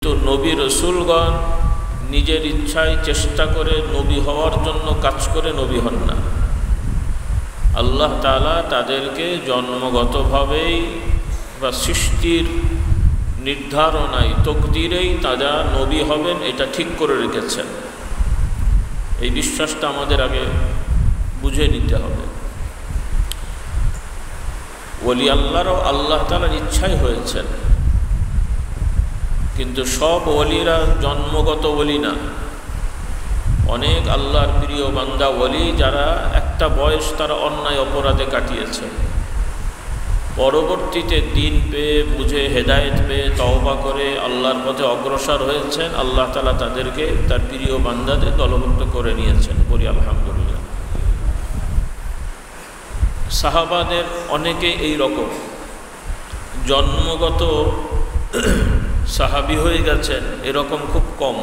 কিন্তু নবী রসুলগণ নিজের ইচ্ছায় চেষ্টা করে নবী হওয়ার জন্য কাজ করে নবী হন না। আল্লাহ তাআলা তাদেরকে জন্মগতভাবেই বা সৃষ্টির নির্ধারণায় তকদিরেই তারা নবী হবেন, এটা ঠিক করে রেখেছেন। এই বিশ্বাসটা আমাদের আগে বুঝে নিতে হবে। ওলি আল্লাহরও আল্লাহ তাআলার ইচ্ছাই হয়েছেন, কিন্তু সব ওলিরা জন্মগত ওলি না। অনেক আল্লাহর প্রিয় বান্দা ওলি যারা একটা বয়স তারা অন্যায় অপরাধে কাটিয়েছে, পরবর্তীতে দিন পেয়ে বুঝে হেদায়েত পেয়ে তওবা করে আল্লাহর পথে অগ্রসর হয়েছেন। আল্লাহ তাআলা তাদেরকে তার প্রিয় বান্দাদের দলভুক্ত করে নিয়েছেন, বলি আলহামদুলিল্লাহ। সাহাবাদের অনেকে এই রকম জন্মগত সাহাবী হয়ে গেছেন, এরকম খুব কম।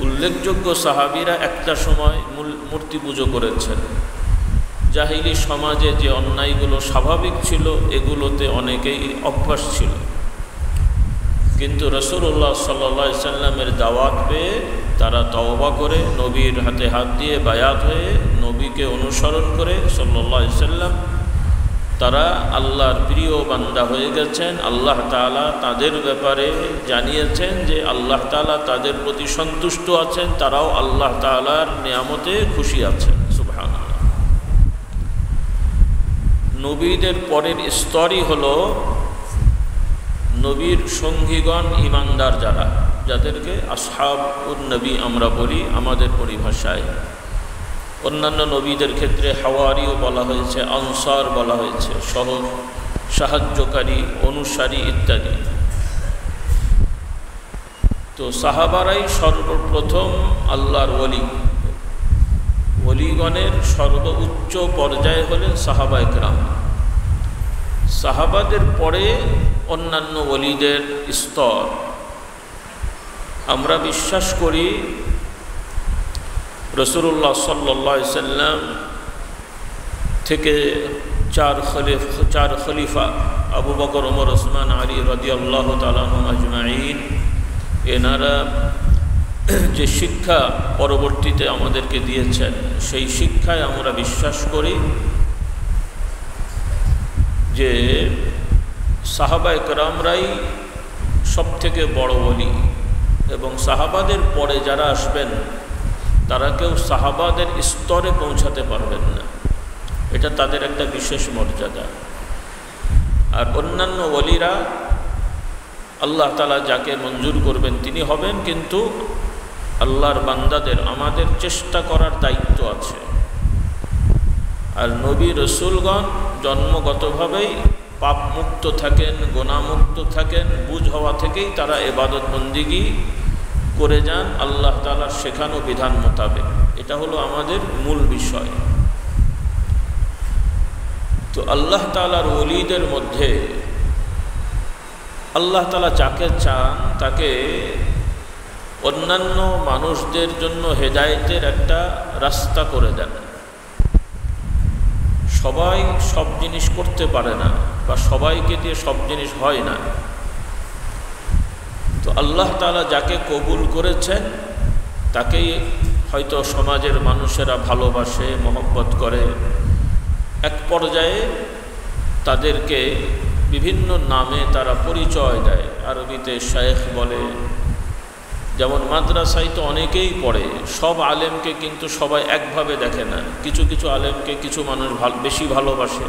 উল্লেখযোগ্য সাহাবীরা একটা সময় মূর্তি পুজো করেছেন। জাহিলি সমাজে যে অন্যায়গুলো স্বাভাবিক ছিল এগুলোতে অনেকেই অভ্যাস ছিল, কিন্তু রাসূলুল্লাহ সাল্লাল্লাহু আলাইহি সাল্লামের দাওয়াত পেয়ে তারা তওবা করে নবীর হাতে হাত দিয়ে বায়াত হয়ে নবীকে অনুসরণ করে সাল্লাল্লাহু আলাইহি সাল্লাম তারা আল্লাহর প্রিয় বান্দা হয়ে গেছেন। আল্লাহ তাআলা তাদের ব্যাপারে জানিয়েছেন যে আল্লাহ তাআলা তাদের প্রতি সন্তুষ্ট আছেন, তারাও আল্লাহ তাআলার নিয়ামতে খুশি আছেন। সুবহানাল্লাহ। নবীদের পরের স্তরই হলো নবীর সঙ্গীগণ, ঈমানদার যারা, যাদেরকে আসহাবুন নবী আমরা বলি আমাদের পরিভাষায়। অন্যান্য নবীদের ক্ষেত্রে হাওয়ারিও বলা হয়েছে, আনসার বলা হয়েছে, সহ সাহায্যকারী, অনুসারী ইত্যাদি। তো সাহাবারাই সর্বপ্রথম আল্লাহর ওলি। ওলিগণের সর্বোচ্চ পর্যায়ে হলেন সাহাবায়ে কেরাম। সাহাবাদের পরে অন্যান্য ওলিদের স্তর। আমরা বিশ্বাস করি রাসূলুল্লাহ সাল্লাল্লাহু আলাইহি সাল্লাম থেকে চার খলিফা আবু বকর, ওমর, ওসমান, আলী রাদিয়াল্লাহু তাআলা আনহুম আজমাইন, এনারা যে শিক্ষা পরবর্তীতে আমাদেরকে দিয়েছেন সেই শিক্ষায় আমরা বিশ্বাস করি যে সাহাবায়ে কেরামরাই সবথেকে বড় ওলি, এবং সাহাবাদের পরে যারা আসবেন তারা কেউ সাহাবাদের স্তরে পৌঁছাতে পারবেন না। এটা তাদের একটা বিশেষ মর্যাদা। আর অন্যান্য ওলিরা আল্লাহ তাআলা যাকে মঞ্জুর করবেন তিনি হবেন, কিন্তু আল্লাহর বান্দাদের আমাদের চেষ্টা করার দায়িত্ব আছে। আর নবী রসুলগণ জন্মগতভাবেই পাপ মুক্ত থাকেন, গুনাহমুক্ত থাকেন, বুঝ হওয়া থেকেই তারা ইবাদত বন্দিগি করে যান আল্লাহ তাআলার শেখানো বিধান মোতাবেক। এটা হলো আমাদের মূল বিষয়। তো আল্লাহ তাআলার ওলিদের মধ্যে আল্লাহ তাআলা যাকে চান তাকে অন্যান্য মানুষদের জন্য হেদায়েতের একটা রাস্তা করে দেন। সবাই সব জিনিস করতে পারে না, বা সবাইকে দিয়ে সব জিনিস হয় না। তো আল্লাহ তাআলা যাকে কবুল করেছেন তাকেই হয়তো সমাজের মানুষেরা ভালোবাসে, মহব্বত করে। এক পর্যায়ে তাদেরকে বিভিন্ন নামে তারা পরিচয় দেয়। আরবিতে শায়েখ বলে, যেমন মাদ্রাসায় তো অনেকেই পড়ে, সব আলেমকে কিন্তু সবাই একভাবে দেখে না। কিছু কিছু আলেমকে কিছু মানুষ বেশি ভালোবাসে,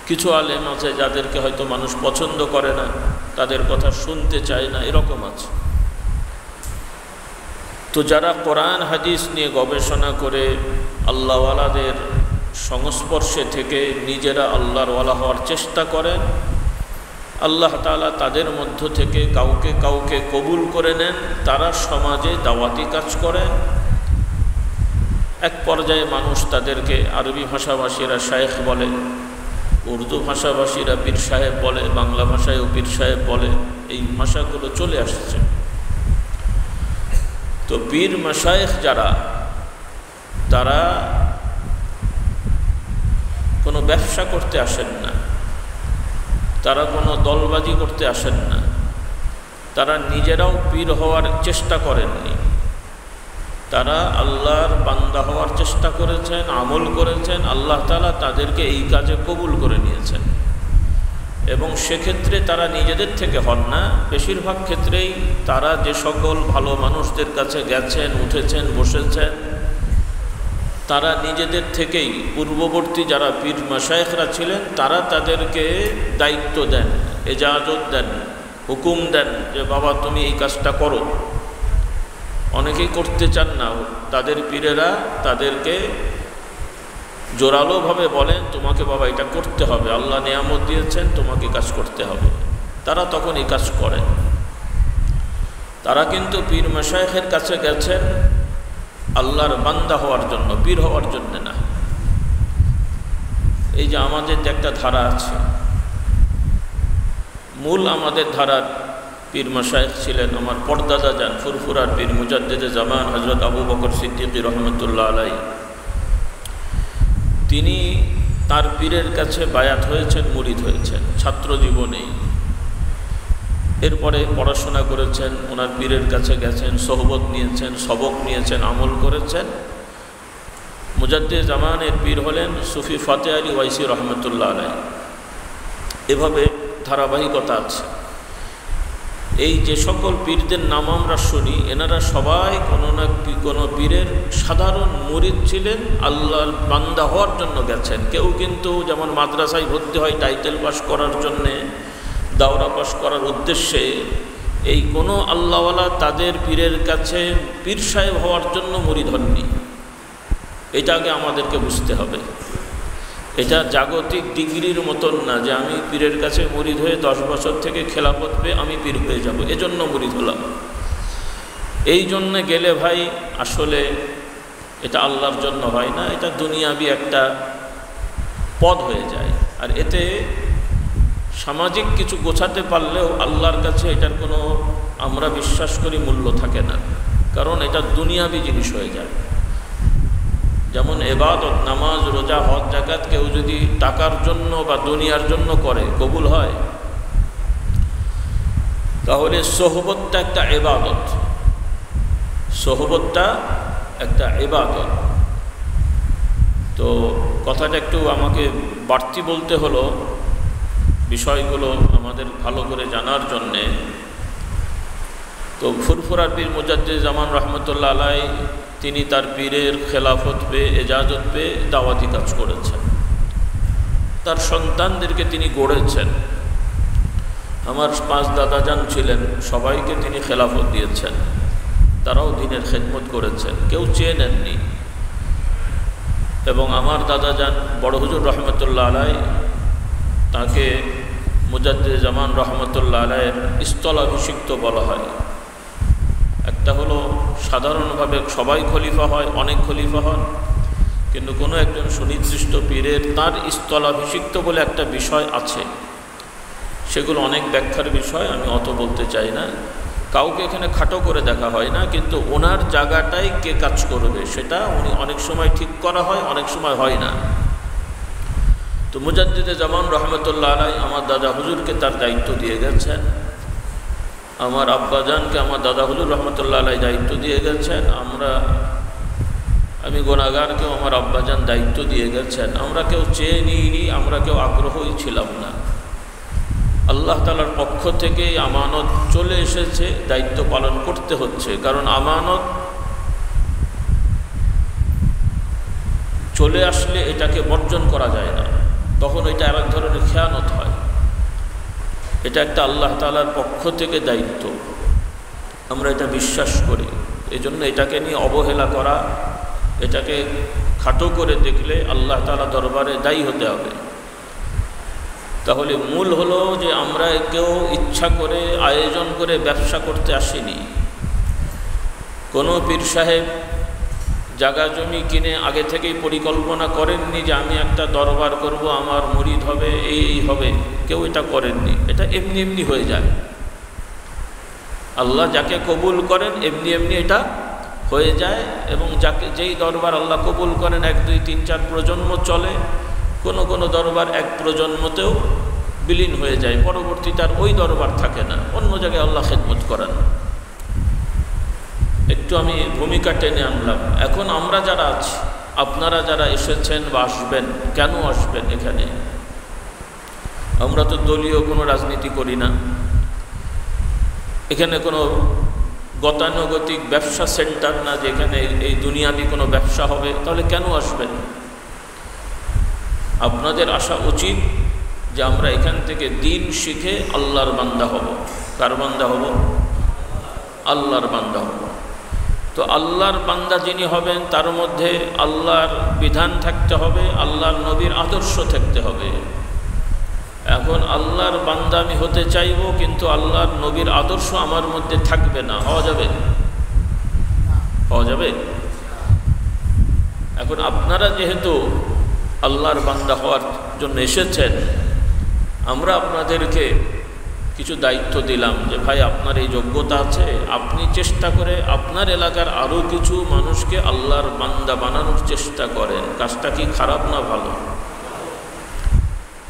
কিছু আলেম আছে যাদেরকে হয়তো মানুষ পছন্দ করে না, তাদের কথা শুনতে চায় না, এরকম আছে। তো যারা কোরআন হাদিস নিয়ে গবেষণা করে আল্লাহওয়ালাদের সংস্পর্শে থেকে নিজেরা আল্লাহর ওয়ালা হওয়ার চেষ্টা করেন, আল্লাহ তাআলা তাদের মধ্য থেকে কাউকে কাউকে কবুল করে নেন, তারা সমাজে দাওয়াতি কাজ করেন। এক পর্যায়ে মানুষ তাদেরকে আরবি ভাষাভাষীরা শায়েখ বলে, উর্দু ভাষাভাষীরা পীর সাহেব বলে, বাংলা ভাষায়ও পীর সাহেব বলে। এই ভাষাগুলো চলে আসছে। তো পীর মাশায়েখ যারা, তারা কোনো ব্যবসা করতে আসেন না, তারা কোনো দলবাজি করতে আসেন না, তারা নিজেরাও পীর হওয়ার চেষ্টা করেননি, তারা আল্লাহর বান্দা হওয়ার চেষ্টা করেছেন, আমল করেছেন। আল্লাহ তাআলা তাদেরকে এই কাজে কবুল করে নিয়েছেন এবং সেক্ষেত্রে তারা নিজেদের থেকে হন না, বেশিরভাগ ক্ষেত্রেই তারা যে সকল ভালো মানুষদের কাছে গেছেন, উঠেছেন, বসেছেন, তারা নিজেদের থেকেই পূর্ববর্তী যারা পীর মাশায়েখরা ছিলেন তারা তাদেরকে দায়িত্ব দেন, এজাজত দেন, হুকুম দেন যে বাবা তুমি এই কাজটা করো। অনেকেই করতে চান না, তাদের পীরেরা তাদেরকে জোরালোভাবে বলেন তোমাকে বাবা এটা করতে হবে, আল্লাহ নিয়ামত দিয়েছেন, তোমাকে কাজ করতে হবে। তারা তখন এই কাজ করেন। তারা কিন্তু পীর মাশায়েখের কাছে গেছেন আল্লাহর বান্দা হওয়ার জন্য, পীর হওয়ার জন্য না। এই যে আমাদের যে একটা ধারা আছে, মূল আমাদের ধারার পীর মাশায়েখ ছিলেন আমার পরদাদা যান ফুরফুরার পীর মুজাদ্দিদে জামান হযরত আবু বকর সিদ্দিকী রহমতুল্লাহ আলাইহি। তিনি তার পীরের কাছে বায়াত হয়েছেন, মুরিদ হয়েছেন ছাত্র জীবনেই। এরপরে পড়াশোনা করেছেন, ওনার পীরের কাছে গেছেন, সোহবত নিয়েছেন, সবক নিয়েছেন, আমল করেছেন। মুজাদ্দিদে জামানের পীর হলেন সুফি ফাতে আলী ওয়াইসি রহমতুল্লাহ আলাইহি। এভাবে ধারাবাহিকতা আছে। এই যে সকল পীরদের নাম আমরা শুনি, এনারা সবাই কোনো না কোনো পীরের সাধারণ মুরিদ ছিলেন, আল্লাহর বান্দা হওয়ার জন্য গেছেন। কেউ কিন্তু যেমন মাদ্রাসায় ভর্তি হয় টাইটেল পাস করার জন্যে, দাওরা পাস করার উদ্দেশ্যে, এই কোনো আল্লাহওয়ালা তাদের পীরের কাছে পীর সাহেব হওয়ার জন্য মুরিদ হননি। এটা আগে আমাদেরকে বুঝতে হবে। এটা জাগতিক ডিগ্রির মতন না যে আমি পীরের কাছে মুরিদ হয়ে 10 বছর থেকে খেলাফত পেয়ে আমি পীর হয়ে যাব, এজন্য মুরিদ হলাম। এই জন্যে গেলে ভাই আসলে এটা আল্লাহর জন্য হয় না, এটা দুনিয়াবি একটা পদ হয়ে যায়। আর এতে সামাজিক কিছু গোছাতে পারলেও আল্লাহর কাছে এটার কোনো, আমরা বিশ্বাস করি, মূল্য থাকে না, কারণ এটা দুনিয়াবি জিনিস হয়ে যায়। যেমন ইবাদত, নামাজ, রোজা, হজ, যাকাত কেউ যদি টাকার জন্য বা দুনিয়ার জন্য করে কবুল হয়, তাহলে সোহবতটা একটা ইবাদত, সোহবতটা একটা ইবাদত। তো কথাটা একটু আমাকে বাড়তি বলতে হলো, বিষয়গুলো আমাদের ভালো করে জানার জন্যে। তো ফুরফুরার পীর মুজাদ্দিদে জামান রহমতুল্লাহ আলাইহি তিনি তার পীরের খেলাফত পেয়ে, এজাজত পেয়ে দাওয়াতি কাজ করেছেন। তার সন্তানদেরকে তিনি গড়েছেন। আমার 5 দাদাজান ছিলেন, সবাইকে তিনি খেলাফত দিয়েছেন, তারাও দ্বীনের খেদমত করেছেন, কেউ চেয়ে নেননি। এবং আমার দাদাজান বড় হুজুর রহমতুল্লাহ আলাইহি, তাকে মুজাদ্দিদে জামান রহমতুল্লাহ আলাইহির স্থলাভিষিক্ত বলা হয়। একটা হলো সাধারণভাবে সবাই খলিফা হয়, অনেক খলিফা হন, কিন্তু কোনো একজন সুনির্দিষ্ট পীরের তার স্থলাভিষিক্ত বলে একটা বিষয় আছে। সেগুলো অনেক ব্যাখ্যার বিষয়, আমি অত বলতে চাই না। কাউকে এখানে খাটো করে দেখা হয় না, কিন্তু ওনার জায়গাটাই কে কাজ করবে সেটা উনি অনেক সময় ঠিক করা হয়, অনেক সময় হয় না। তো মুজাদ্দিদে জামান রহমতুল্লাহ আলাইহি আমার দাদা হুজুরকে তার দায়িত্ব দিয়ে গেছেন, আমার আব্বাজানকে আমার দাদা হুজুর রহমতুল্লাহ আলাইহি দায়িত্ব দিয়ে গেছেন, আমি গুনাহগারকেও আমার আব্বাজান দায়িত্ব দিয়ে গেছেন। আমরা কেউ চেয়ে নিইনি, আমরা কেউ আগ্রহই ছিলাম না। আল্লাহ তাআলার পক্ষ থেকে আমানত চলে এসেছে, দায়িত্ব পালন করতে হচ্ছে। কারণ আমানত চলে আসলে এটাকে বর্জন করা যায় না, তখন এটা আরেক ধরনের খেয়ানত হয়। এটা একটা আল্লাহ তাআলার পক্ষ থেকে দায়িত্ব, আমরা এটা বিশ্বাস করি। এই জন্য এটাকে নিয়ে অবহেলা করা, এটাকে খাটো করে দেখলে আল্লাহ তাআলা দরবারে দায়ী হতে হবে। তাহলে মূল হলো যে আমরা কেউ ইচ্ছা করে আয়োজন করে ব্যবসা করতে আসিনি। কোনো পীর সাহেব জায়গা জমি কিনে আগে থেকেই পরিকল্পনা করেননি যে আমি একটা দরবার করব, আমার মুরিদ হবে, এই হবে, কেউ এটা করেননি। এটা এমনি এমনি হয়ে যায়। আল্লাহ যাকে কবুল করেন এমনি এমনি এটা হয়ে যায়। এবং যেই দরবার আল্লাহ কবুল করেন 1, 2, 3, 4 প্রজন্ম চলে, কোনো কোনো দরবার 1 প্রজন্মতেও বিলীন হয়ে যায়, পরবর্তীতে আর ওই দরবার থাকে না, অন্য জায়গায় আল্লাহ খেদমত করেন। একটু আমি ভূমিকা টেনে আনলাম। এখন আমরা যারা আছি, আপনারা যারা এসেছেন বা আসবেন, কেন আসবেন এখানে? আমরা তো দলীয় কোনো রাজনীতি করি না, এখানে কোনো গতানুগতিক ব্যবসা সেন্টার না যে এখানে এই দুনিয়াবি কোনো ব্যবসা হবে। তাহলে কেন আসবেন? আপনাদের আসা উচিত যে আমরা এখান থেকে দিন শিখে আল্লাহর বান্দা হব। কার বান্দা হব? আল্লাহর বান্দা হব। তো আল্লাহর বান্দা যিনি হবেন তার মধ্যে আল্লাহর বিধান থাকতে হবে, আল্লাহর নবীর আদর্শ থাকতে হবে। এখন আল্লাহর বান্দা আমি হতে চাইব, কিন্তু আল্লাহর নবীর আদর্শ আমার মধ্যে থাকবে না, হওয়া যাবে? হওয়া যাবে? এখন আপনারা যেহেতু আল্লাহর বান্দা হওয়ার জন্য এসেছেন, আমরা আপনাদেরকে কিছু দায়িত্ব দিলাম যে ভাই আপনার এই যোগ্যতা আছে, আপনি চেষ্টা করে আপনার এলাকার আরও কিছু মানুষকে আল্লাহর বান্দা বানানোর চেষ্টা করেন। কাজটা কি খারাপ না ভালো?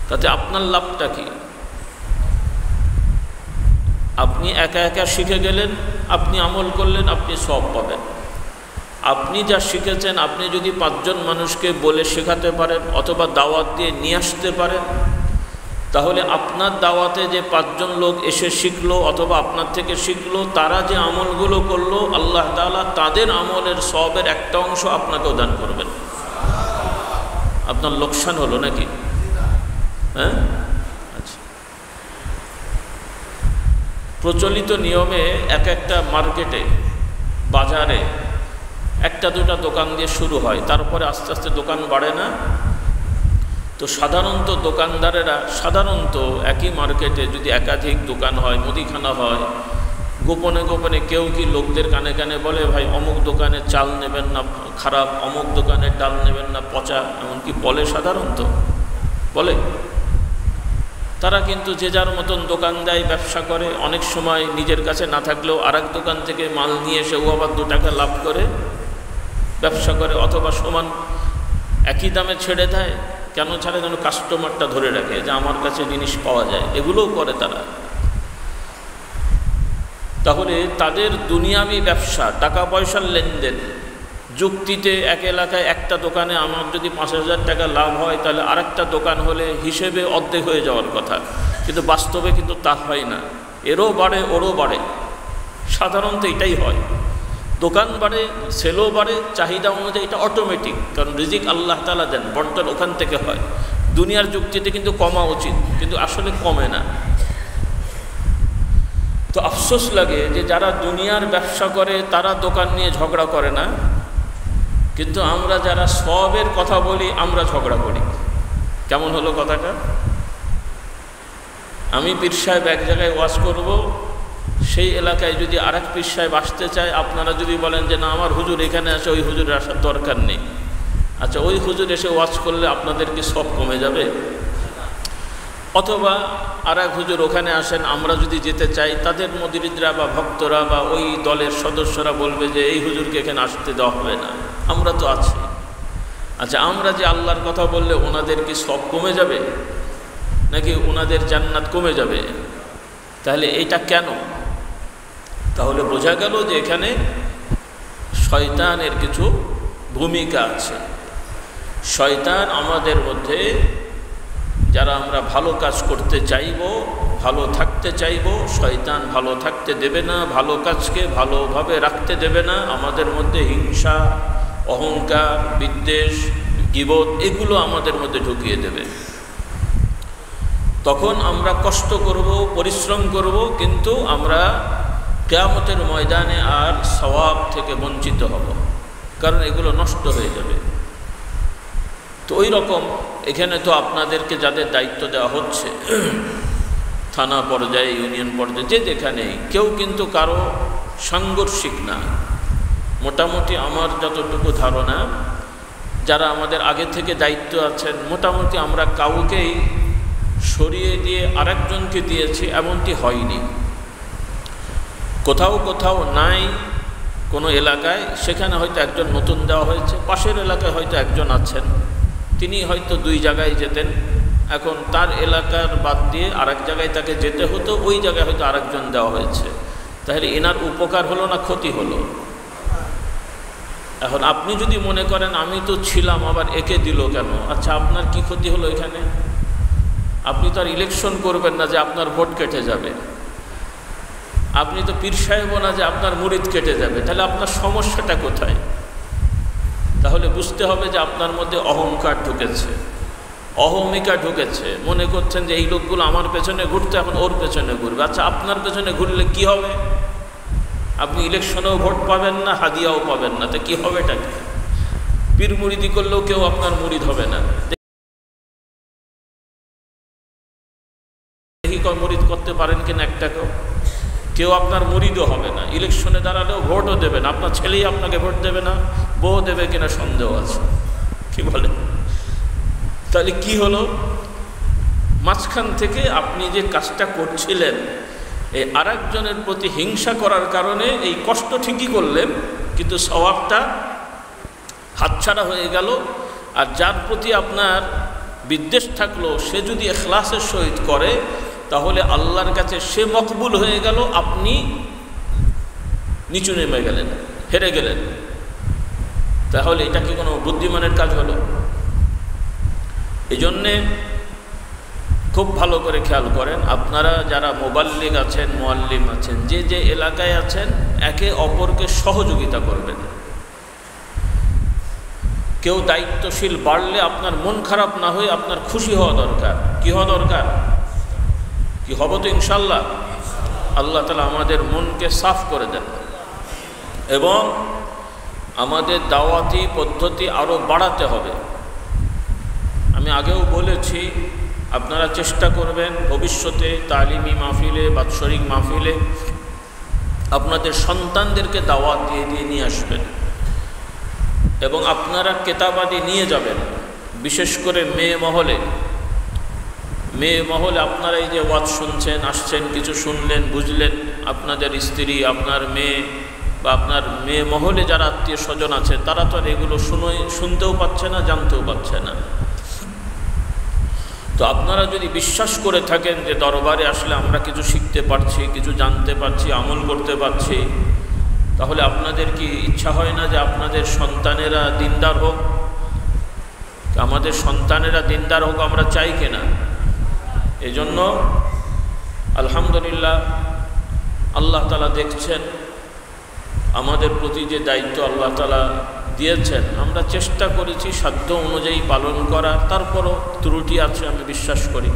তাতে আপনার লাভটা কি? আপনি একা একা শিখে গেলেন, আপনি আমল করলেন, আপনি সব পাবেন। আপনি যা শিখেছেন আপনি যদি 5 জন মানুষকে বলে শেখাতে পারেন অথবা দাওয়াত দিয়ে নিয়ে আসতে পারেন, তাহলে আপনার দাওয়াতে যে 5 জন লোক এসে শিখলো অথবা আপনার থেকে শিখলো, তারা যে আমলগুলো করলো, আল্লাহ তাআলা তাদের আমলের সওয়াবের একটা অংশ আপনাকেও দান করবেন। আপনার লোকসান হলো নাকি? হ্যাঁ, আচ্ছা। প্রচলিত নিয়মে এক একটা মার্কেটে, বাজারে 1-2টা দোকান দিয়ে শুরু হয়, তারপরে আস্তে আস্তে দোকান বাড়ে না? তো সাধারণত দোকানদারেরা সাধারণত একই মার্কেটে যদি একাধিক দোকান হয়, মুদিখানা হয়, গোপনে গোপনে কেউ কি লোকদের কানে কানে বলে ভাই অমুক দোকানে চাল নেবেন না খারাপ, অমুক দোকানে ডাল নেবেন না পচা, এমনকি বলে, সাধারণত বলে। তারা কিন্তু যে যার মতন দোকান দেয়, ব্যবসা করে। অনেক সময় নিজের কাছে না থাকলেও আরেক দোকান থেকে মাল নিয়ে এসে ও আবার 2 টাকা লাভ করে ব্যবসা করে, অথবা সমান একই দামে ছেড়ে দেয়। কেন ছাড়ে? যেন কাস্টমারটা ধরে রাখে যে আমার কাছে জিনিস পাওয়া যায়, এগুলোও করে তারা। তাহলে তাদের দুনিয়াবি ব্যবসা, টাকা পয়সার লেনদেন, যুক্তিতে এক এলাকায় একটা দোকানে আমার যদি 5,000 টাকা লাভ হয়, তাহলে আরেকটা দোকান হলে হিসেবে অর্ধেক হয়ে যাওয়ার কথা, কিন্তু বাস্তবে কিন্তু তা হয় না। এরও বাড়ে ওরও বাড়ে, সাধারণত এটাই হয়। দোকান বাড়ে, সেলও বাড়ে, চাহিদা অনুযায়ী, এটা অটোমেটিক। কারণ রিজিক আল্লাহ তাআলা দেন, বন্টন ওখান থেকে হয়। দুনিয়ার যুক্তিতে কিন্তু কমা উচিত, কিন্তু আসলে কমে না। তো আফসোস লাগে যে যারা দুনিয়ার ব্যবসা করে তারা দোকান নিয়ে ঝগড়া করে না, কিন্তু আমরা যারা সওয়াবের কথা বলি আমরা ঝগড়া করি। কেমন হলো কথাটা? আমি পীর সাহেব এক জায়গায় ওয়াজ করব, সেই এলাকায় যদি আরেক পীর সাহেব আসতে চায়, আপনারা যদি বলেন যে না আমার হুজুর এখানে আসে, ওই হুজুরের আসার দরকার নেই, আচ্ছা ওই হুজুর এসে ওয়াজ করলে আপনাদের কি সব কমে যাবে? অথবা আরেক হুজুর ওখানে আসেন, আমরা যদি যেতে চাই, তাদের মুরিদরা বা ভক্তরা বা ওই দলের সদস্যরা বলবে যে এই হুজুরকে এখানে আসতে দেওয়া হবে না, আমরা তো আছি। আচ্ছা আমরা যে আল্লাহর কথা বললে ওনাদের কি সব কমে যাবে, নাকি ওনাদের জান্নাত কমে যাবে? তাহলে এইটা কেন? তাহলে বোঝা গেল যে এখানে শয়তানের কিছু ভূমিকা আছে। শয়তান আমাদের মধ্যে, যারা আমরা ভালো কাজ করতে চাইব, ভালো থাকতে চাইব, শয়তান ভালো থাকতে দেবে না, ভালো কাজকে ভালোভাবে রাখতে দেবে না। আমাদের মধ্যে হিংসা, অহংকার, বিদ্বেষ, গীবত, এগুলো আমাদের মধ্যে ঢুকিয়ে দেবে। তখন আমরা কষ্ট করব, পরিশ্রম করব, কিন্তু আমরা কিয়ামতের ময়দানে আর সওয়াব থেকে বঞ্চিত হব, কারণ এগুলো নষ্ট হয়ে যাবে। তো ওই রকম এখানে তো আপনাদেরকে যাদের দায়িত্ব দেওয়া হচ্ছে, থানা পর্যায়ে, ইউনিয়ন পর্যায়ে, যে যেখানেই, কেউ কিন্তু কারো সাংঘর্ষিক না। মোটামুটি আমার যতটুকু ধারণা, যারা আমাদের আগে থেকে দায়িত্ব আছেন, মোটামুটি আমরা কাউকেই সরিয়ে দিয়ে আরেকজনকে দিয়েছি এমনটি হয়নি। কোথাও কোথাও নাই কোনো এলাকায়, সেখানে হয়তো একজন নতুন দেওয়া হয়েছে, পাশের এলাকায় হয়তো একজন আছেন, তিনি হয়তো 2 জায়গায় যেতেন, এখন তার এলাকার বাদ দিয়ে আরেক জায়গায় তাকে যেতে হতো, ওই জায়গায় হয়তো আরেকজন দেওয়া হয়েছে, তাহলে এনার উপকার হলো না ক্ষতি হলো? এখন আপনি যদি মনে করেন আমি তো ছিলাম আবার একে দিল কেন, আচ্ছা আপনার কি ক্ষতি হলো এখানে? আপনি তো আর ইলেকশন করবেন না যে আপনার ভোট কেটে যাবে, আপনি তো পীর সাহেবও না যে আপনার মুরিদ কেটে যাবে, তাহলে আপনার সমস্যাটা কোথায়? তাহলে বুঝতে হবে যে আপনার মধ্যে অহংকার ঢুকেছে, অহমিকা ঢুকেছে। মনে করছেন যে এই লোকগুলো আমার পেছনে ঘুরতে, এখন ওর পেছনে ঘুরবে। আচ্ছা আপনার পেছনে ঘুরলে কি হবে? আপনি ইলেকশনেও ভোট পাবেন না, হাদিয়াও পাবেন না, তা কি হবে? এটা পীর মুরিদি করলেও কেউ আপনার মুরিদ হবে না। দেখি মুরিদ করতে পারেন কিনা একটাকেও? কেউ আপনার মুরিদও হবে না, ইলেকশনে দাঁড়ালেও ভোটও দেবে না, আপনার ছেলেই আপনাকে ভোট দেবে না, বউ দেবে কিনা সন্দেহ আছে। কি বলে? তাহলে কি হলো? মাঝখান থেকে আপনি যে কাজটা করছিলেন, এই আরেকজনের প্রতি হিংসা করার কারণে এই কষ্ট ঠিকই করলেন, কিন্তু সওয়াবটা হাতছাড়া হয়ে গেল। আর যার প্রতি আপনার বিদ্বেষ থাকলো, সে যদি ইখলাসের সহিত করে, তাহলে আল্লাহর কাছে সে মকবুল হয়ে গেল, আপনি নিচু নেমে গেলেন, হেরে গেলেন। তাহলে এটা কি কোনো বুদ্ধিমানের কাজ হলো? এই জন্যে খুব ভালো করে খেয়াল করেন, আপনারা যারা মুবাল্লিগ আছেন, মুআল্লিম আছেন, যে যে এলাকায় আছেন, একে অপরকে সহযোগিতা করবেন। কেউ দায়িত্বশীল বাড়লে আপনার মন খারাপ না হয়ে আপনার খুশি হওয়া দরকার। কি হওয়া দরকার? কি হব তো ইনশাল্লাহ। আল্লাহ তাআলা আমাদের মনকে সাফ করে দেন এবং আমাদের দাওয়াতি পদ্ধতি আরও বাড়াতে হবে। আমি আগেও বলেছি, আপনারা চেষ্টা করবেন ভবিষ্যতে তালিমি মাহফিলে, বাৎসরিক মাহফিলে আপনাদের সন্তানদেরকে দাওয়াত দিয়ে নিয়ে আসবেন এবং আপনারা কেতাবাদি নিয়ে যাবেন। বিশেষ করে মেয়ে মহলে আপনারা এই যে ওয়াজ শুনছেন, আসছেন, কিছু শুনলেন, বুঝলেন, আপনাদের স্ত্রী, আপনার মেয়ে বা আপনার মেয়ে মহলে যারা আত্মীয় স্বজন আছে, তারা তো আর এগুলো শুনতেও পাচ্ছে না, জানতেও পাচ্ছে না। তো আপনারা যদি বিশ্বাস করে থাকেন যে দরবারে আসলে আমরা কিছু শিখতে পারছি, কিছু জানতে পারছি, আমল করতে পারছি, তাহলে আপনাদের কি ইচ্ছা হয় না যে আপনাদের সন্তানেরা দিনদার হোক? আমাদের সন্তানেরা দিনদার হোক আমরা চাই কিনা? এজন্য আলহামদুলিল্লাহ আল্লাহ তাআলা দেখছেন আমাদের প্রতি যে দায়িত্ব আল্লাহ তাআলা দিয়েছেন, আমরা চেষ্টা করেছি সাধ্য অনুযায়ী পালন করার। তারপরও ত্রুটি আছে, আমি বিশ্বাস করি,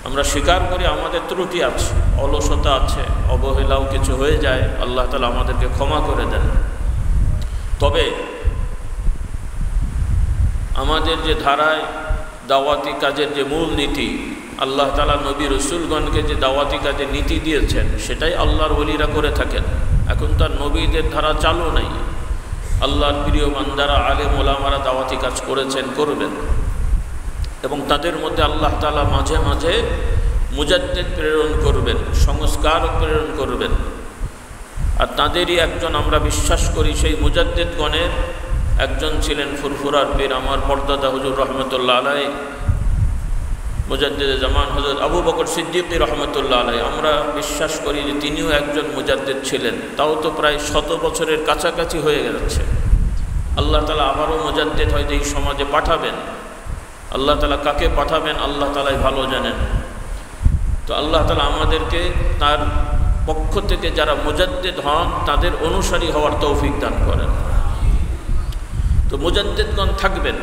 আমরা স্বীকার করি আমাদের ত্রুটি আছে, অলসতা আছে, অবহেলাও কিছু হয়ে যায়। আল্লাহ তাআলা আমাদেরকে ক্ষমা করে দেন। তবে আমাদের যে ধারায় দাওয়াতি কাজের যে মূল নীতি, আল্লাহ তাআলা নবী রসুলগণকে যে দাওয়াতি কাজের নীতি দিয়েছেন, সেটাই আল্লাহর ওলিরা করে থাকেন। এখন তার নবীদের ধারা চালু নাই। আল্লাহর প্রিয় বান্দারা, আলেম ওলামারা দাওয়াতি কাজ করেছেন, করবেন, এবং তাদের মধ্যে আল্লাহ তাআলা মাঝে মাঝে মুজাদ্দিদ প্রেরণ করবেন, সংস্কারক প্রেরণ করবেন। আর তাদেরই একজন আমরা বিশ্বাস করি, সেই মুজাদ্দিদগণের একজন ছিলেন ফুরফুরার পীর আমার পর্দাদা হুজুর রহমতুল্লাহ আলাই, মুজাদ্দিদে জামান হযরত আবু বকর সিদ্দিক রহমতুল্লাহ আলাই। আমরা বিশ্বাস করি যে তিনিও একজন মুজাদ্দিদ ছিলেন। তাও তো প্রায় 100 বছরের কাছাকাছি হয়ে যাচ্ছে। আল্লাহ তাআলা আবারও মুজাদ্দিদ হয়তো এই সমাজে পাঠাবেন। আল্লাহ তাআলা কাকে পাঠাবেন আল্লাহ তাআলাই ভালো জানেন। তো আল্লাহ তাআলা আমাদেরকে তার পক্ষ থেকে যারা মুজাদ্দিদ হন তাদের অনুসারী হওয়ার তৌফিক দান করেন। তো মুজাদ্দিদগণ থাকবেন।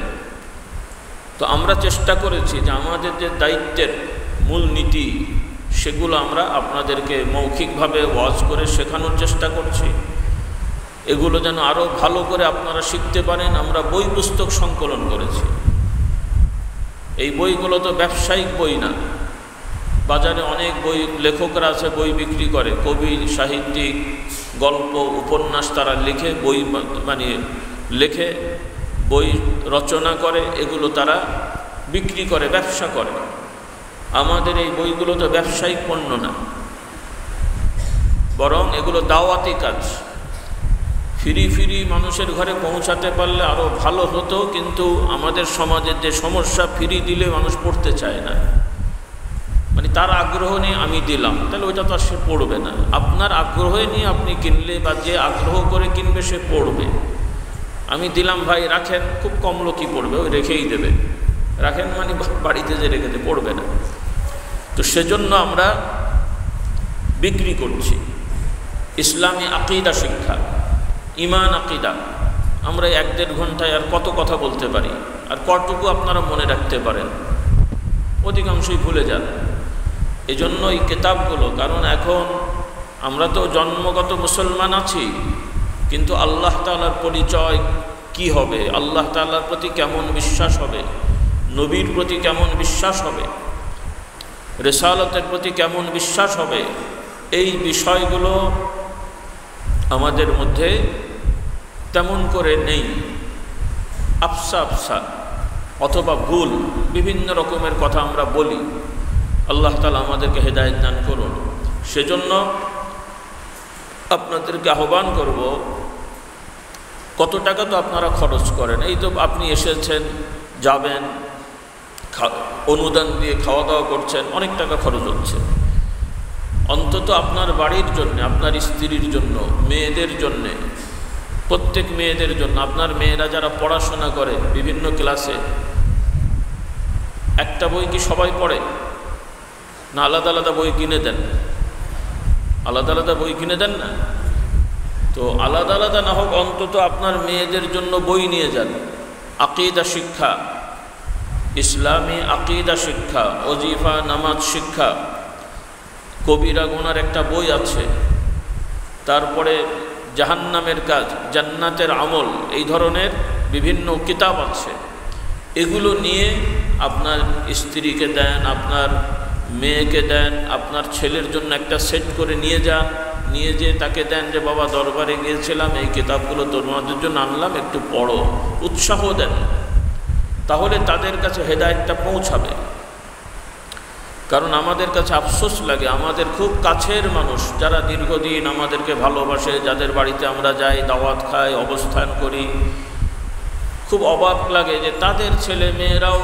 তো আমরা চেষ্টা করেছি যে আমাদের যে দায়িত্বের মূল নীতি, সেগুলো আমরা আপনাদেরকে মৌখিকভাবে ওয়াজ করে শেখানোর চেষ্টা করছি। এগুলো যেন আরও ভালো করে আপনারা শিখতে পারেন। আমরা বই পুস্তক সংকলন করেছি। এই বইগুলো তো ব্যবসায়িক বই না। বাজারে অনেক বই, লেখকরা আছে, বই বিক্রি করে, কবি, সাহিত্যিক, গল্প, উপন্যাস তারা লিখে, বই লেখে, বই রচনা করে, এগুলো তারা বিক্রি করে, ব্যবসা করে। আমাদের এই বইগুলো তো ব্যবসায়িক পণ্য না, বরং এগুলো দাওয়াতি কাজ। ফিরি মানুষের ঘরে পৌঁছাতে পারলে আরও ভালো হতো, কিন্তু আমাদের সমাজের যে সমস্যা, ফিরি দিলে মানুষ পড়তে চায় না। মানে তার আগ্রহ নিয়ে আমি দিলাম, তাহলে ওইটা তো আর সে পড়বে না। আপনার আগ্রহ নিয়ে আপনি কিনলে, বা যে আগ্রহ করে কিনবে সে পড়বে। আমি দিলাম ভাই রাখেন, খুব কম লোকই পড়বে, ওই রেখেই দেবে। রাখেন মানে বাড়িতে যে রেখে দেবে, পড়বে না। তো সেজন্য আমরা বিক্রি করছি ইসলামী আকিদা শিক্ষা, ইমান আকিদা। আমরা 1-1.5 ঘন্টায় আর কত কথা বলতে পারি, আর কতটুকু আপনারা মনে রাখতে পারেন? অধিকাংশই ভুলে যান। এই জন্য এই কিতাবগুলো, কারণ এখন আমরা তো জন্মগত মুসলমান আছি, কিন্তু আল্লাহ তাআলার পরিচয় কি হবে, আল্লাহ তাআলার প্রতি কেমন বিশ্বাস হবে, নবীর প্রতি কেমন বিশ্বাস হবে, রিসালাতের প্রতি কেমন বিশ্বাস হবে, এই বিষয়গুলো আমাদের মধ্যে তেমন করে নেই। আফসা অথবা ভুল বিভিন্ন রকমের কথা আমরা বলি। আল্লাহ তাআলা আমাদেরকে হেদায়েত দান করুন। সেজন্য আপনাদেরকে আহ্বান করব, কত টাকা তো আপনারা খরচ করেন। এই তো আপনি এসেছেন, যাবেন, অনুদান দিয়ে খাওয়া দাওয়া করছেন, অনেক টাকা খরচ হচ্ছে। অন্তত আপনার বাড়ির জন্য, আপনার স্ত্রীর জন্য, মেয়েদের জন্যে, প্রত্যেক মেয়েদের জন্য, আপনার মেয়েরা যারা পড়াশোনা করে বিভিন্ন ক্লাসে, একটা বই কি সবাই পড়ে না? আলাদা আলাদা বই কিনে দেন, আলাদা আলাদা বই কিনে দেন না? তো আলাদা আলাদা না হোক, অন্তত আপনার মেয়েদের জন্য বই নিয়ে যান। আকিদা শিক্ষা, ইসলামী আকিদা শিক্ষা, ওজিফা নামাজ শিক্ষা, কবিরা গুনার একটা বই আছে, তারপরে জাহান্নামের কাজ, জান্নাতের আমল, এই ধরনের বিভিন্ন কিতাব আছে। এগুলো নিয়ে আপনার স্ত্রীকে দেন, আপনার মেয়েকে দেন, আপনার ছেলের জন্য একটা সেট করে নিয়ে যান, নিয়ে যেয়ে তাকে দেন যে বাবা দরবারে গিয়েছিলাম, এই কিতাবগুলো তোমাদের জন্য আনলাম, একটু পড়ো, উৎসাহ দেন। তাহলে তাদের কাছে হেদায়েতটা পৌঁছাবে। কারণ আমাদের কাছে আফসোস লাগে, আমাদের খুব কাছের মানুষ যারা দীর্ঘদিন আমাদেরকে ভালোবাসে, যাদের বাড়িতে আমরা যাই, দাওয়াত খাই, অবস্থান করি, খুব অবাক লাগে যে তাদের ছেলে মেয়েরাও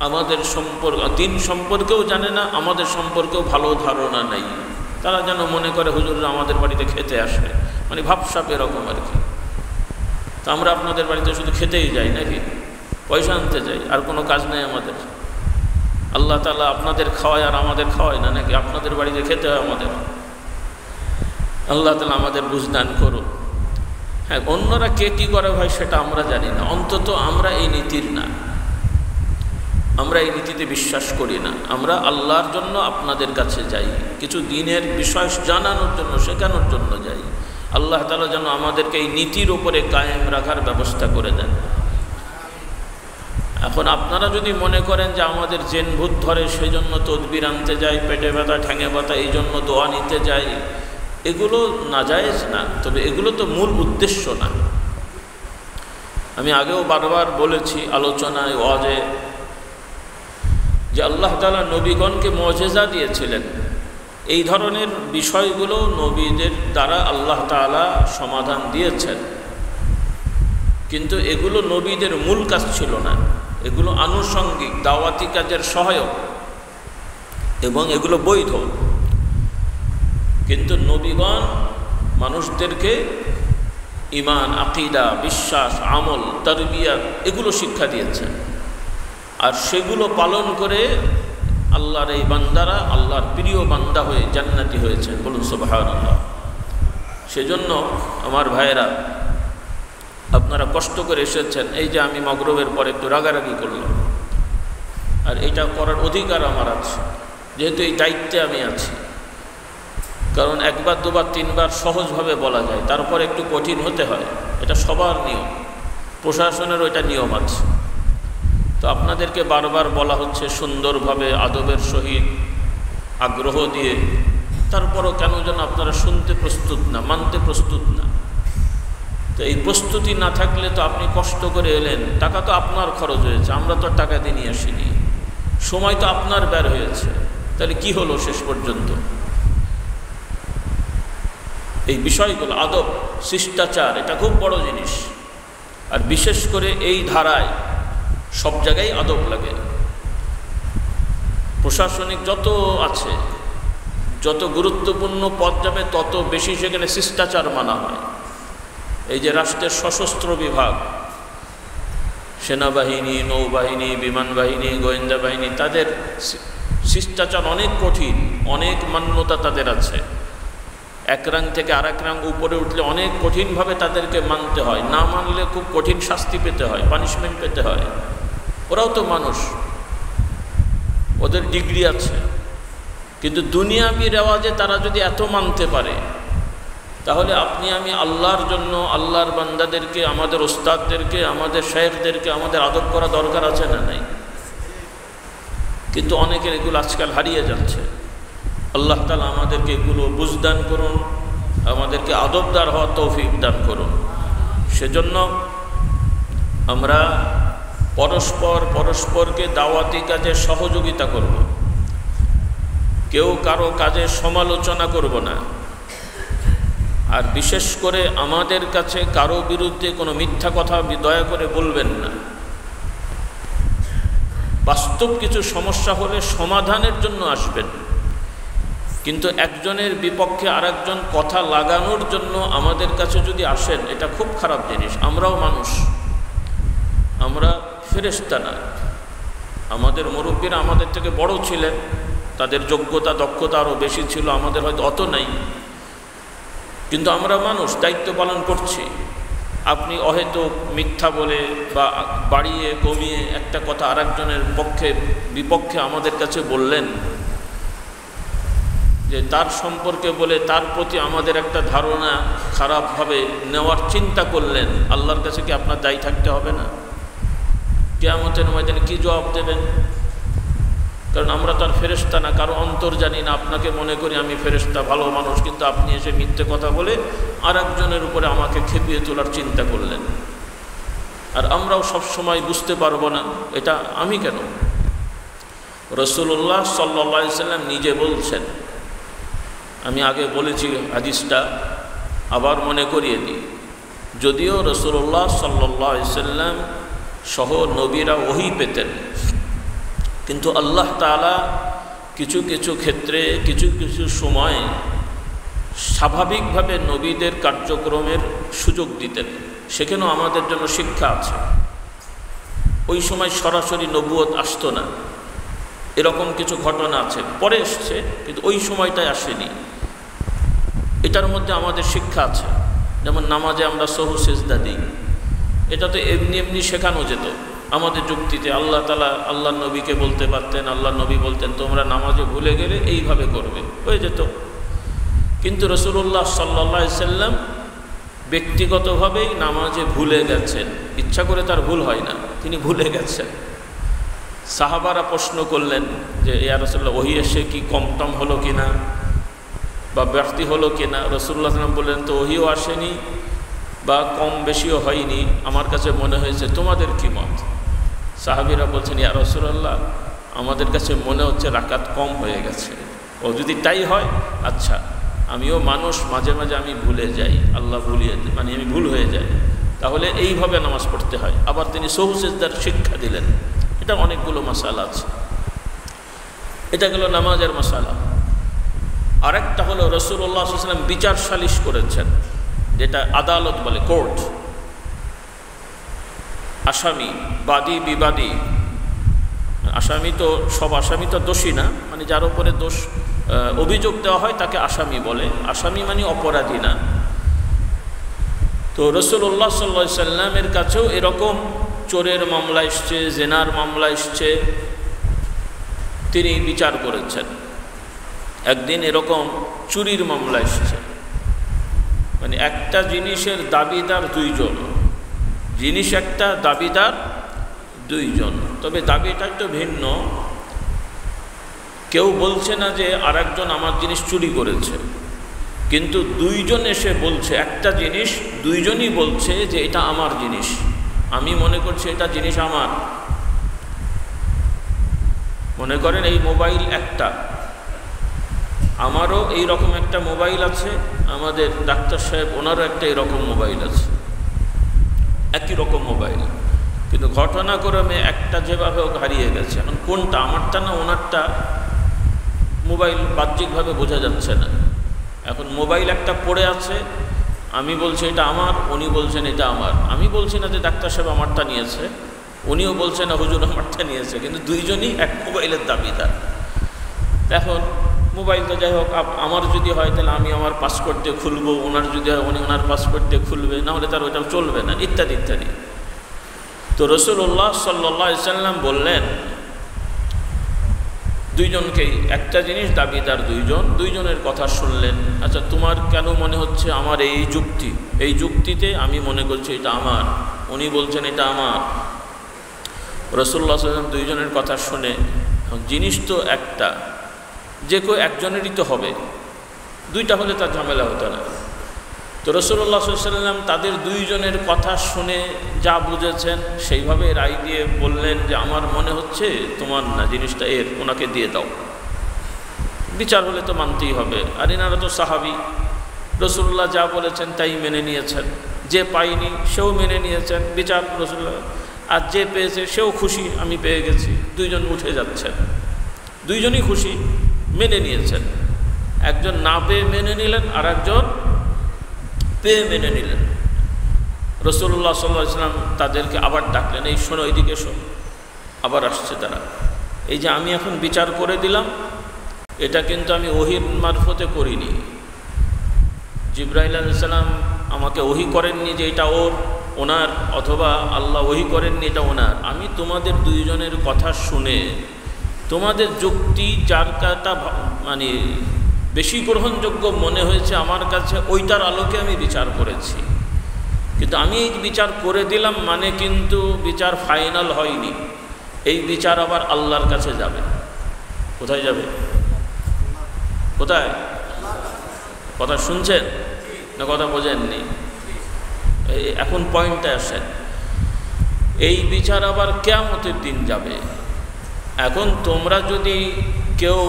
আমাদের সম্পর্ক, দিন সম্পর্কেও জানে না, আমাদের সম্পর্কেও ভালো ধারণা নেই। তারা যেন মনে করে হুজুররা আমাদের বাড়িতে খেতে আসে, মানে ভাবসাপ এরকম আর কি। তা আমরা আপনাদের বাড়িতে শুধু খেতেই যাই নাকি? পয়সা আনতে যাই, আর কোনো কাজ নেই আমাদের? আল্লাহ তাআলা আপনাদের খাওয়ায় আর আমাদের খাওয়ায় না নাকি? আপনাদের বাড়িতে খেতে হয় আমাদের। আল্লাহ তাআলা আমাদের বুঝদান করুন। হ্যাঁ, অন্যরা কে কী করে ভাই সেটা আমরা জানি না, অন্তত আমরা এই নীতির না, আমরা এই নীতিতে বিশ্বাস করি না। আমরা আল্লাহর জন্য আপনাদের কাছে যাই, কিছু দিনের বিষয় জানানোর জন্য, শেখানোর জন্য যাই। আল্লাহ তাআলা যেন আমাদেরকে এই নীতির উপরে কায়েম রাখার ব্যবস্থা করে দেন। এখন আপনারা যদি মনে করেন যে আমাদের জেন ভূত ধরে সেই জন্য তদবির আনতে যাই, পেটে ব্যথা, ঠ্যাঙে ব্যথা, এই জন্য দোয়া নিতে যাই, এগুলো নাজায়েজ না। তবে এগুলো তো মূল উদ্দেশ্য না। আমি আগেও বারবার বলেছি আলোচনায়, ওয়াজে, যে আল্লাহ তাআলা নবীগণকে মুজিজা দিয়েছিলেন। এই ধরনের বিষয়গুলো নবীদের দ্বারা আল্লাহ তাআলা সমাধান দিয়েছেন, কিন্তু এগুলো নবীদের মূল কাজ ছিল না। এগুলো আনুষঙ্গিক দাওয়াতি কাজের সহায়ক এবং এগুলো বৈধ। কিন্তু নবীগণ মানুষদেরকে ঈমান, আকিদা, বিশ্বাস, আমল, তারবিয়াত এগুলো শিক্ষা দিয়েছেন, আর সেগুলো পালন করে আল্লাহর এই বান্দারা আল্লাহর প্রিয় বান্দা হয়ে জান্নাতি হয়েছেন। বলুন সুবহানাল্লাহ। সেজন্য আমার ভাইয়েরা, আপনারা কষ্ট করে এসেছেন। এই যে আমি মাগরিবের পরে একটু রাগারাগি করলাম, আর এটা করার অধিকার আমার আছে, যেহেতু এই দায়িত্বে আমি আছি। কারণ একবার, দুবার, তিনবার সহজভাবে বলা যায়, তারপর একটু কঠিন হতে হয়, এটা সবার নিয়ম, প্রশাসনেরও এটা নিয়ম আছে। তো আপনাদেরকে বারবার বলা হচ্ছে সুন্দরভাবে, আদবের সহিত, আগ্রহ দিয়ে, তারপরও কেন যেন আপনারা শুনতে প্রস্তুত না, মানতে প্রস্তুত না। তো এই প্রস্তুতি না থাকলে তো আপনি কষ্ট করে এলেন, টাকা তো আপনার খরচ হয়েছে, আমরা তো টাকা দিয়ে নিয়ে আসিনি, সময় তো আপনার বের হয়েছে, তাহলে কি হলো শেষ পর্যন্ত? এই বিষয়গুলো আদব, শিষ্টাচার, এটা খুব বড় জিনিস। আর বিশেষ করে এই ধারায় সব জায়গায় আদব লাগে। প্রশাসনিক যত আছে, যত গুরুত্বপূর্ণ পদ যাবে তত বেশি সেখানে শিষ্টাচার মানা হয়। এই যে রাষ্ট্রের সশস্ত্র বিভাগ, সেনাবাহিনী, নৌবাহিনী, বিমান বাহিনী, গোয়েন্দা বাহিনী, তাদের শিষ্টাচার অনেক কঠিন, অনেক মান্যতা তাদের আছে। এক রাং থেকে আর এক রাং উপরে উঠলে অনেক কঠিনভাবে তাদেরকে মানতে হয়, না মানলে খুব কঠিন শাস্তি পেতে হয়, পানিশমেন্ট পেতে হয়। ওরাও তো মানুষ, ওদের ডিগ্রি আছে। কিন্তু দুনিয়াবি রেওয়াজে তারা যদি এত মানতে পারে, তাহলে আপনি আমি আল্লাহর জন্য আল্লাহর বান্দাদেরকে, আমাদের ওস্তাদদেরকে, আমাদের শেখদেরকে আমাদের আদব করা দরকার আছে না নাই? কিন্তু অনেকের এগুলো আজকাল হারিয়ে যাচ্ছে। আল্লাহ তাআলা আমাদেরকে এগুলো বুঝদান করুন, আমাদেরকে আদবদার হওয়ার তৌফিক দান করুন। সেজন্য আমরা পরস্পরকে দাওয়াতি কাজে সহযোগিতা করব, কেউ কারো কাজে সমালোচনা করব না। আর বিশেষ করে আমাদের কাছে কারো বিরুদ্ধে কোনো মিথ্যা কথা দয়া করে বলবেন না। বাস্তব কিছু সমস্যা হলে সমাধানের জন্য আসবেন, কিন্তু একজনের বিপক্ষে আরেকজন কথা লাগানোর জন্য আমাদের কাছে যদি আসেন, এটা খুব খারাপ জিনিস। আমরাও মানুষ, আমরা ফেরেশতা না। আমাদের মুরব্বীরা আমাদের থেকে বড় ছিলেন, তাদের যোগ্যতা দক্ষতা আরও বেশি ছিল, আমাদের হয়তো অত নাই, কিন্তু আমরা মানুষ, দায়িত্ব পালন করছি। আপনি অহেতুক মিথ্যা বলে বা বাড়িয়ে কমিয়ে একটা কথা আরেকজনের বিপক্ষে আমাদের কাছে বললেন, যে তার সম্পর্কে বলে তার প্রতি আমাদের একটা ধারণা খারাপভাবে নেওয়ার চিন্তা করলেন, আল্লাহর কাছে কি আপনার দায়ী থাকতে হবে না? কিয়ামতের ময়দানে কি জবাব দেবেন? কারণ আমরা তার ফেরেশতা না, কারো অন্তর জানি না। আপনাকে মনে করি আমি ফেরেশতা, ভালো মানুষ, কিন্তু আপনি এসে মিথ্যে কথা বলে আর একজনের উপরে আমাকে খেপিয়ে তোলার চিন্তা করলেন। আর আমরাও সবসময় বুঝতে পারবো না এটা আমি কেন। রাসূলুল্লাহ সাল্লাল্লাহু আলাইহি সাল্লাম নিজে বলছেন, আমি আগে বলেছি হাদিসটা, আবার মনে করিয়ে দিই। যদিও রাসূলুল্লাহ সাল্লাল্লাহু আলাইহি সাল্লাম সহ নবীরা ওহী পেতেন, কিন্তু আল্লাহ তাআলা কিছু কিছু ক্ষেত্রে কিছু কিছু সময় স্বাভাবিকভাবে নবীদের কার্যক্রমের সুযোগ দিতেন। সেখানেও আমাদের জন্য শিক্ষা আছে। ওই সময় সরাসরি নবুয়ত আসতো না, এরকম কিছু ঘটনা আছে, পরে এসছে, কিন্তু ওই সময়টাই আসেনি। এটার মধ্যে আমাদের শিক্ষা আছে। যেমন নামাজে আমরা সহু সেজদা দিই, এটা তো এমনি এমনি শেখানো যেত। আমাদের যুক্তিতে আল্লাহ তাআলা আল্লাহ নবীকে বলতে পারতেন, আল্লাহ নবী বলতেন তোমরা নামাজে ভুলে গেলে এইভাবে করবে, হয়ে যেত। কিন্তু রাসূলুল্লাহ সাল্লাল্লাহু আলাইহি সাল্লাম ব্যক্তিগতভাবেই নামাজে ভুলে গেছেন, ইচ্ছা করে তার ভুল হয় না, তিনি ভুলে গেছেন। সাহাবারা প্রশ্ন করলেন যে ইয়া রাসূলুল্লাহ, ওহী এসে কি কমটম হলো কিনা বা ব্যর্থ হলো কিনা? রাসূলুল্লাহ সাল্লাল্লাহু আলাইহি ওয়াসাল্লাম বললেন, তো ওহীও আসেনি বা কম বেশিও হয়নি, আমার কাছে মনে হয়েছে, তোমাদের কি মত? সাহাবীরা বলছেন, ইয়া রাসূলুল্লাহ, আমাদের কাছে মনে হচ্ছে রাকাত কম হয়ে গেছে। ও যদি তাই হয়, আচ্ছা, আমিও মানুষ, মাঝে মাঝে আমি ভুলে যাই, আল্লাহ মানে আমি ভুল হয়ে যাই, তাহলে এইভাবে নামাজ পড়তে হয়। আবার তিনি সহু সেজদার শিক্ষা দিলেন। এটা অনেকগুলো মাসালা আছে। এটা গেল নামাজের মাসালা। আরেকটা হলো রাসূলুল্লাহ সাল্লাল্লাহু আলাইহি ওয়াসাল্লাম বিচার সালিশ করেছেন, যেটা আদালত বলে, কোর্ট। আসামি, বাদী, বিবাদী। আসামি তো সব আসামি তো দোষী না, মানে যার উপরে দোষ অভিযোগ দেওয়া হয় তাকে আসামি বলে। আসামি মানে অপরাধী না। তো রাসূলুল্লাহ সাল্লাল্লাহু আলাইহি ওয়াসাল্লামের কাছেও এরকম চোরের মামলা এসছে, জেনার মামলা এসছে, তিনি বিচার করেছেন। একদিন এরকম চুরির মামলা এসছে, মানে একটা জিনিসের দাবিদার দুইজন, জিনিস একটা, দাবিদার দুইজন, তবে দাবিটা একটু ভিন্ন। কেউ বলছে না যে আরেকজন আমার জিনিস চুরি করেছে, কিন্তু দুইজন এসে বলছে একটা জিনিস, দুইজনই বলছে যে এটা আমার জিনিস, আমি মনে করছি এটা জিনিস আমার। মনে করেন এই মোবাইল একটা, আমারও এই রকম একটা মোবাইল আছে, আমাদের ডাক্তার সাহেব ওনারও একটা এরকম মোবাইল আছে, একই রকম মোবাইল, কিন্তু ঘটনাক্রমে একটা যেভাবে হোক হারিয়ে গেছে। এখন কোনটা আমারটা না ওনারটা মোবাইল বাহ্যিকভাবে বোঝা যাচ্ছে না। এখন মোবাইল একটা পড়ে আছে, আমি বলছি এটা আমার, উনি বলছেন এটা আমার। আমি বলছি না যে ডাক্তার সাহেব আমারটা নিয়েছে, উনিও বলছেন না হুজুর আমারটা নিয়েছে, কিন্তু দুইজনই এক মোবাইলের দাবিদার। এখন মোবাইলটা যাই হোক, আমার যদি হয় তাহলে আমি আমার পাসপোর্ট দিয়ে খুলবো, ওনার যদি হয় উনি ওনার পাসপোর্ট দিয়ে খুলবে, নাহলে তার ওইটা চলবে না, ইত্যাদি ইত্যাদি। তো রাসূলুল্লাহ সাল্লাল্লাহু আলাইহি সাল্লাম বললেন দুইজনকেই একটা জিনিস দাবিদার, দুইজনের কথা শুনলেন। আচ্ছা তোমার কেন মনে হচ্ছে আমার এই যুক্তিতে আমি মনে করছি এটা আমার, উনি বলছেন এটা আমার। রাসূলুল্লাহ সাল্লাল্লাহু আলাইহি ওয়াসাল্লাম দুইজনের কথা শুনে, জিনিস তো একটা, যে কেউ একজনেরই তো হবে, দুইটা হলে তার ঝামেলা হতো না। তো রাসূলুল্লাহ সাল্লাল্লাহু আলাইহি ওয়াসাল্লাম তাদের দুইজনের কথা শুনে যা বুঝেছেন সেইভাবে রায় দিয়ে বললেন যে আমার মনে হচ্ছে তোমার না, জিনিসটা এর, ওনাকে দিয়ে দাও। বিচার হলে তো মানতেই হবে, আর এনারা তো সাহাবী, রাসূলুল্লাহ যা বলেছেন তাই মেনে নিয়েছেন। যে পায়নি সেও মেনে নিয়েছেন, বিচার রাসূলুল্লাহ, আর যে পেয়েছে সেও খুশি আমি পেয়ে গেছি, দুইজন উঠে যাচ্ছেন, দুইজনই খুশি, মেনে নিয়েছেন। একজন না পেয়ে মেনে নিলেন, আর একজন পেয়ে মেনে নিলেন। রাসূলুল্লাহ সাল্লাল্লাহু আলাইহি ওয়াসাল্লাম তাদেরকে আবার ডাকলেন, এই শোনো, এইদিকে শোনো। আবার আসছে তারা, এই যে আমি এখন বিচার করে দিলাম, এটা কিন্তু আমি ওহীর মারফতে করিনি, জিবরাইল আলাইহিস সালাম আমাকে ওহী করেননি যে এটা ওনার, অথবা আল্লাহ ওহী করেননি এটা ওনার। আমি তোমাদের দুইজনের কথা শুনে তোমাদের যুক্তি যার কাটা মানে বেশি গ্রহণযোগ্য মনে হয়েছে আমার কাছে, ওইটার আলোকে আমি বিচার করেছি। কিন্তু আমি এই বিচার করে দিলাম মানে কিন্তু বিচার ফাইনাল হয়নি, এই বিচার আবার আল্লাহর কাছে যাবে। কোথায় যাবে? কোথায়? কথা শুনছেন না কথা বোঝেননি? এখন পয়েন্টে আসেন। এই বিচার আবার কিয়ামতের দিন যাবে। এখন তোমরা যদি কেউ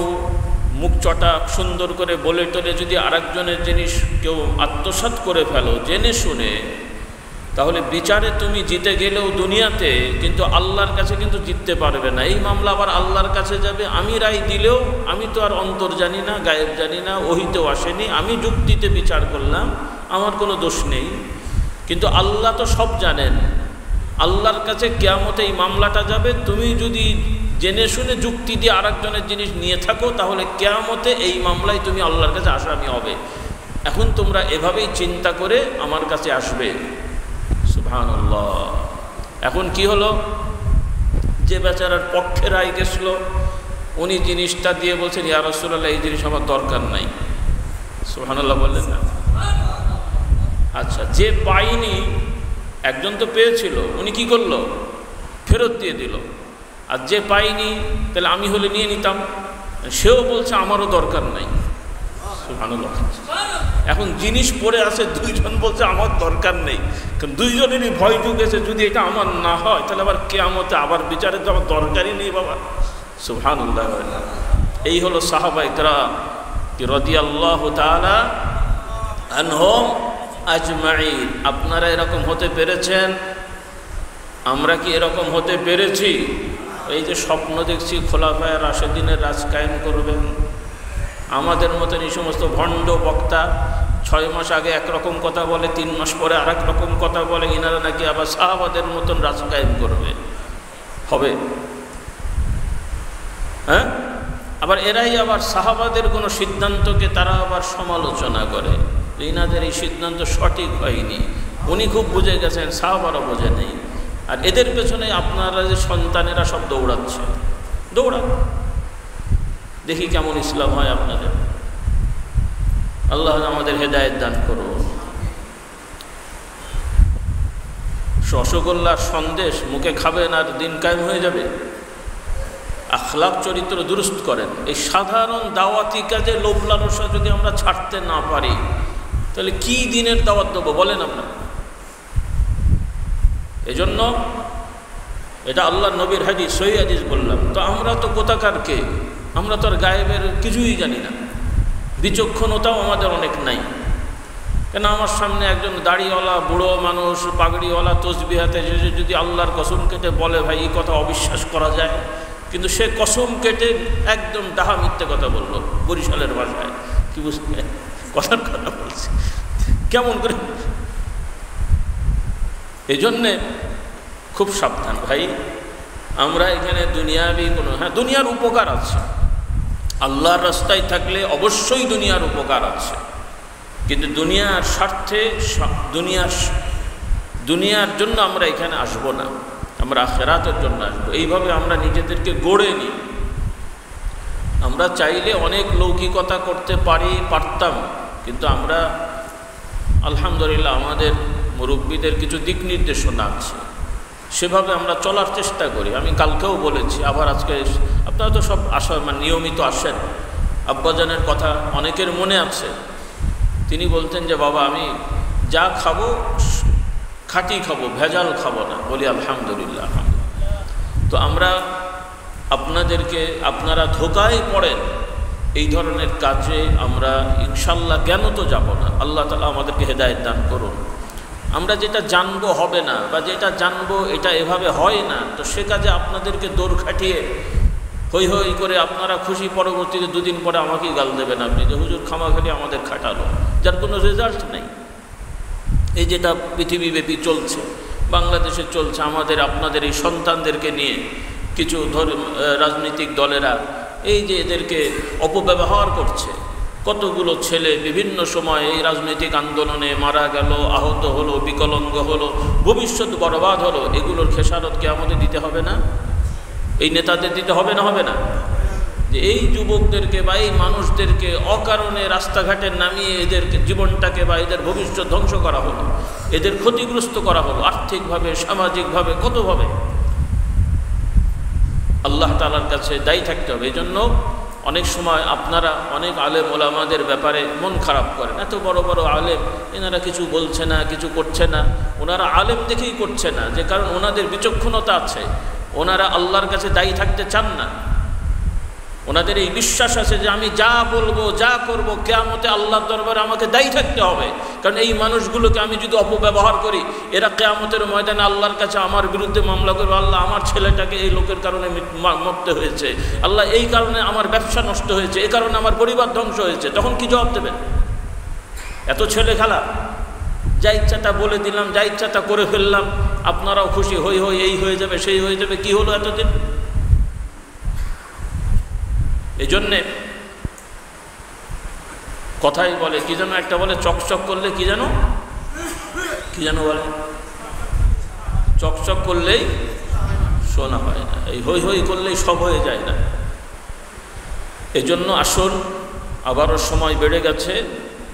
মুখ চটা সুন্দর করে বলে টলে যদি আরেকজনের জিনিস কেউ আত্মসাৎ করে ফেলো জেনে শুনে, তাহলে বিচারে তুমি জিতে গেলেও দুনিয়াতে, কিন্তু আল্লাহর কাছে কিন্তু জিততে পারবে না। এই মামলা আবার আল্লাহর কাছে যাবে। আমি রায় দিলেও আমি তো আর অন্তর জানি না, গায়েব জানি না, ওহীতেও আসেনি, আমি যুক্তিতে বিচার করলাম, আমার কোনো দোষ নেই, কিন্তু আল্লাহ তো সব জানেন। আল্লাহর কাছে কিয়ামতে এই মামলাটা যাবে। তুমি যদি জেনে শুনে যুক্তি দিয়ে আরেকজনের জিনিস নিয়ে থাকো, তাহলে কিয়ামতে এই মামলায় তুমি আল্লাহর কাছে আসামি হবে। এখন তোমরা এভাবেই চিন্তা করে আমার কাছে আসবে। সুবহানাল্লাহ। এখন কি হলো, যে বেচারার পক্ষে রায় গেছিল উনি জিনিসটা দিয়ে বলছেন ইয়া রাসূলুল্লাহ এই জিনিস আমার দরকার নাই। সুবহানাল্লাহ বললেন না? আচ্ছা, যে পায়নি, একজন তো পেয়েছিল, উনি কি করলো? ফেরত দিয়ে দিল। আর যে পায়নি, তাহলে আমি হলে নিয়ে নিতাম, সেও বলছে আমারও দরকার নাই। সুবহানাল্লাহ। এখন জিনিস পড়ে আছে, দুইজন বলছে আমার দরকার নেই, কারণ দুইজনেরই ভয় ঢুকেছে যদি এটা আমার না হয় তাহলে আবার কিয়ামতে আবার বিচারে তো আমার দরকারই নেই বাবা। সুবহানাল্লাহ। এই হলো সাহাবায়ে কেরাম রাদিয়াল্লাহু তাআলা আনহুম আজমাইন। আপনারা এরকম হতে পেরেছেন? আমরা কি এরকম হতে পেরেছি? এই যে স্বপ্ন দেখছি খোলাফায়ে রাশেদিনের রাজ কায়েম করবেন, আমাদের মতন এই সমস্ত ভণ্ড বক্তা 6 মাস আগে একরকম কথা বলে, 3 মাস পরে আর এক রকম কথা বলে, ইনারা নাকি আবার সাহাবাদের মতন রাজ কায়েম করবে। হবে? হ্যাঁ? আবার এরাই আবার সাহাবাদের কোনো সিদ্ধান্তকে তারা আবার সমালোচনা করে, ইনাদের এই সিদ্ধান্ত সঠিক হয়নি, উনি খুব বুঝে গেছেন, সাহাবারা বোঝে নেই। আর এদের পেছনে আপনারা যে সন্তানেরা সব দৌড়াচ্ছে, দৌড়ান, দেখি কেমন ইসলাম হয় আপনাদের। আল্লাহ আমাদের হেদায়েত দান করুন। রসগোল্লার সন্দেশ মুখে খাবেন আর দিন কায়েম হয়ে যাবে? আখলাক চরিত্র দুরুস্ত করেন। এই সাধারণ দাওয়াতি কাজে লোভ লালসা যদি আমরা ছাড়তে না পারি, তাহলে কি দিনের দাওয়াত দেবো বলেন আপনারা? এজন্য এটা আল্লাহ নবীর হাদিস, সহিহ হাদিস বললাম। তো আমরা তো কোথাকার কে? আমরা তো আর গায়েবের কিছুই জানি না। বিচক্ষণতাও আমাদের অনেক নাই। কেন আমার সামনে একজন দাড়িওয়ালা বুড়ো মানুষ পাগড়িওয়ালা তসবিহ হাতে যদি আল্লাহর কসম কেটে বলে ভাই এই কথা অবিশ্বাস করা যায়, কিন্তু সে কসম কেটে একদম ডাহা মিথ্যে কথা বললো বরিশালের ভাষায়, কি বুঝতে কথার কথা বলছি কেমন করে। এই জন্যে খুব সাবধান ভাই। আমরা এখানে দুনিয়াবি কোনো, হ্যাঁ দুনিয়ার উপকার আছে, আল্লাহর রাস্তায় থাকলে অবশ্যই দুনিয়ার উপকার আছে, কিন্তু দুনিয়ার স্বার্থে দুনিয়ার জন্য আমরা এখানে আসব না, আমরা আখিরাতের জন্য আসবো। এইভাবে আমরা নিজেদেরকে গড়ে নিই। আমরা চাইলে অনেক লৌকিকতা করতে পারতাম, কিন্তু আমরা আলহামদুলিল্লাহ আমাদের মুরব্বীদের কিছু দিক নির্দেশনা আছে, সেভাবে আমরা চলার চেষ্টা করি। আমি কালকেও বলেছি, আবার আজকে আপনারা তো সব নিয়মিত আসেন। আব্বাজানের কথা অনেকের মনে আছে, তিনি বলতেন যে বাবা আমি যা খাবো খাঁটি খাবো, ভেজাল খাবো না। বলি আলহামদুলিল্লাহ। তো আমরা আপনারা ধোকায় পড়েন এই ধরনের কাজে, আমরা ইনশাল্লাহ কেন তো যাব না। আল্লাহ তাআলা আমাদেরকে হেদায়েত দান করুন। আমরা যেটা জানবো হবে না, বা যেটা জানবো এটা এভাবে হয় না, তো সে কাজে আপনাদেরকে দৌড় খাটিয়ে হই হই করে আপনারা খুশি, পরবর্তীতে দুদিন পরে আমাকেই গাল দেবেন আপনি যে হুজুর খামাখালি আমাদের খাটালো, যার কোনো রেজাল্ট নেই। এই যেটা পৃথিবীব্যাপী চলছে, বাংলাদেশে চলছে, আপনাদের এই সন্তানদেরকে নিয়ে কিছু রাজনৈতিক দলেরা এই যে এদেরকে অপব্যবহার করছে। কতগুলো ছেলে বিভিন্ন সময় এই রাজনৈতিক আন্দোলনে মারা গেল, আহত হলো, বিকলাঙ্গ হলো, ভবিষ্যৎ বরবাদ হলো। এগুলোর খেসারত কে আমাদের দিতে হবে না? এই নেতাদের দিতে হবে না? হবে না? যে এই যুবকদেরকে বা এই মানুষদেরকে অকারণে রাস্তাঘাটে নামিয়ে এদের জীবনটাকে বা এদের ভবিষ্যৎ ধ্বংস করা হলো, এদের ক্ষতিগ্রস্ত করা হলো আর্থিকভাবে, সামাজিকভাবে, কতভাবে। আল্লাহ তাআলার কাছে দায়ী থাকতে হবে। এই জন্য অনেক সময় আপনারা অনেক আলেম ওলামাদের ব্যাপারে মন খারাপ করেন। এত বড় বড় আলেম, এনারা কিছু বলছে না, কিছু করছে না। ওনারা আলেম দেখেই করছে না, যে কারণ ওনাদের বিচক্ষণতা আছে, ওনারা আল্লাহর কাছে দায়ী থাকতে চান না। ওনাদের এই বিশ্বাস আছে যে আমি যা বলবো, যা করব, কিয়ামতে আল্লাহর দরবারে আমাকে দায়ী থাকতে হবে। কারণ এই মানুষগুলোকে আমি যদি অপব্যবহার করি, এরা কিয়ামতের ময়দানে আল্লাহর কাছে আমার বিরুদ্ধে মামলা করবে, আল্লাহ আমার ছেলেটাকে এই লোকের কারণে মরতে হয়েছে, আল্লাহ এই কারণে আমার ব্যবসা নষ্ট হয়েছে, এই কারণে আমার পরিবার ধ্বংস হয়েছে। তখন কি জবাব দেবেন? এত ছেলে খেলা, যা ইচ্ছাটা বলে দিলাম, যা ইচ্ছাটা করে ফেললাম, আপনারাও খুশি, হই হই এই হয়ে যাবে, সেই হয়ে যাবে। কি হলো এতদিন? এই জন্যে কথাই বলে, কি যেন একটা বলে, চকচক করলে কি যেন বলে, চকচক করলেই শোনা হয় না, এই হই হই করলেই সব হয়ে যায় না। এই জন্য আসুন, আবারও সময় বেড়ে গেছে,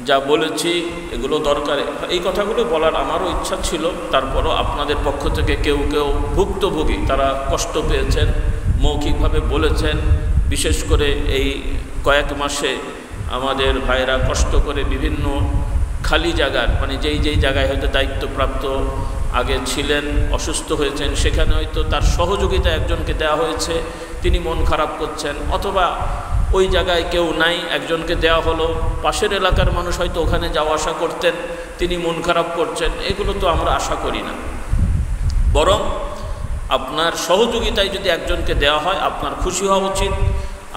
যা বলেছি এগুলো দরকারে, এই কথাগুলো বলার আমারও ইচ্ছা ছিল। তারপরও আপনাদের পক্ষ থেকে কেউ কেউ ভুক্তভোগী, তারা কষ্ট পেয়েছেন, মৌখিকভাবে বলেছেন। বিশেষ করে এই কয়েক মাসে আমাদের ভাইরা কষ্ট করে বিভিন্ন খালি জায়গার, মানে যেই জায়গায় হয়তো দায়িত্বপ্রাপ্ত আগে ছিলেন, অসুস্থ হয়েছেন, সেখানে হয়তো তার সহযোগিতা একজনকে দেওয়া হয়েছে, তিনি মন খারাপ করছেন, অথবা ওই জায়গায় কেউ নাই, একজনকে দেওয়া হলো, পাশের এলাকার মানুষ হয়তো ওখানে যাওয়া আসা করতেন, তিনি মন খারাপ করছেন। এগুলো তো আমরা আশা করি না, বরং আপনার সহযোগিতায় যদি একজনকে দেওয়া হয় আপনার খুশি হওয়া উচিত।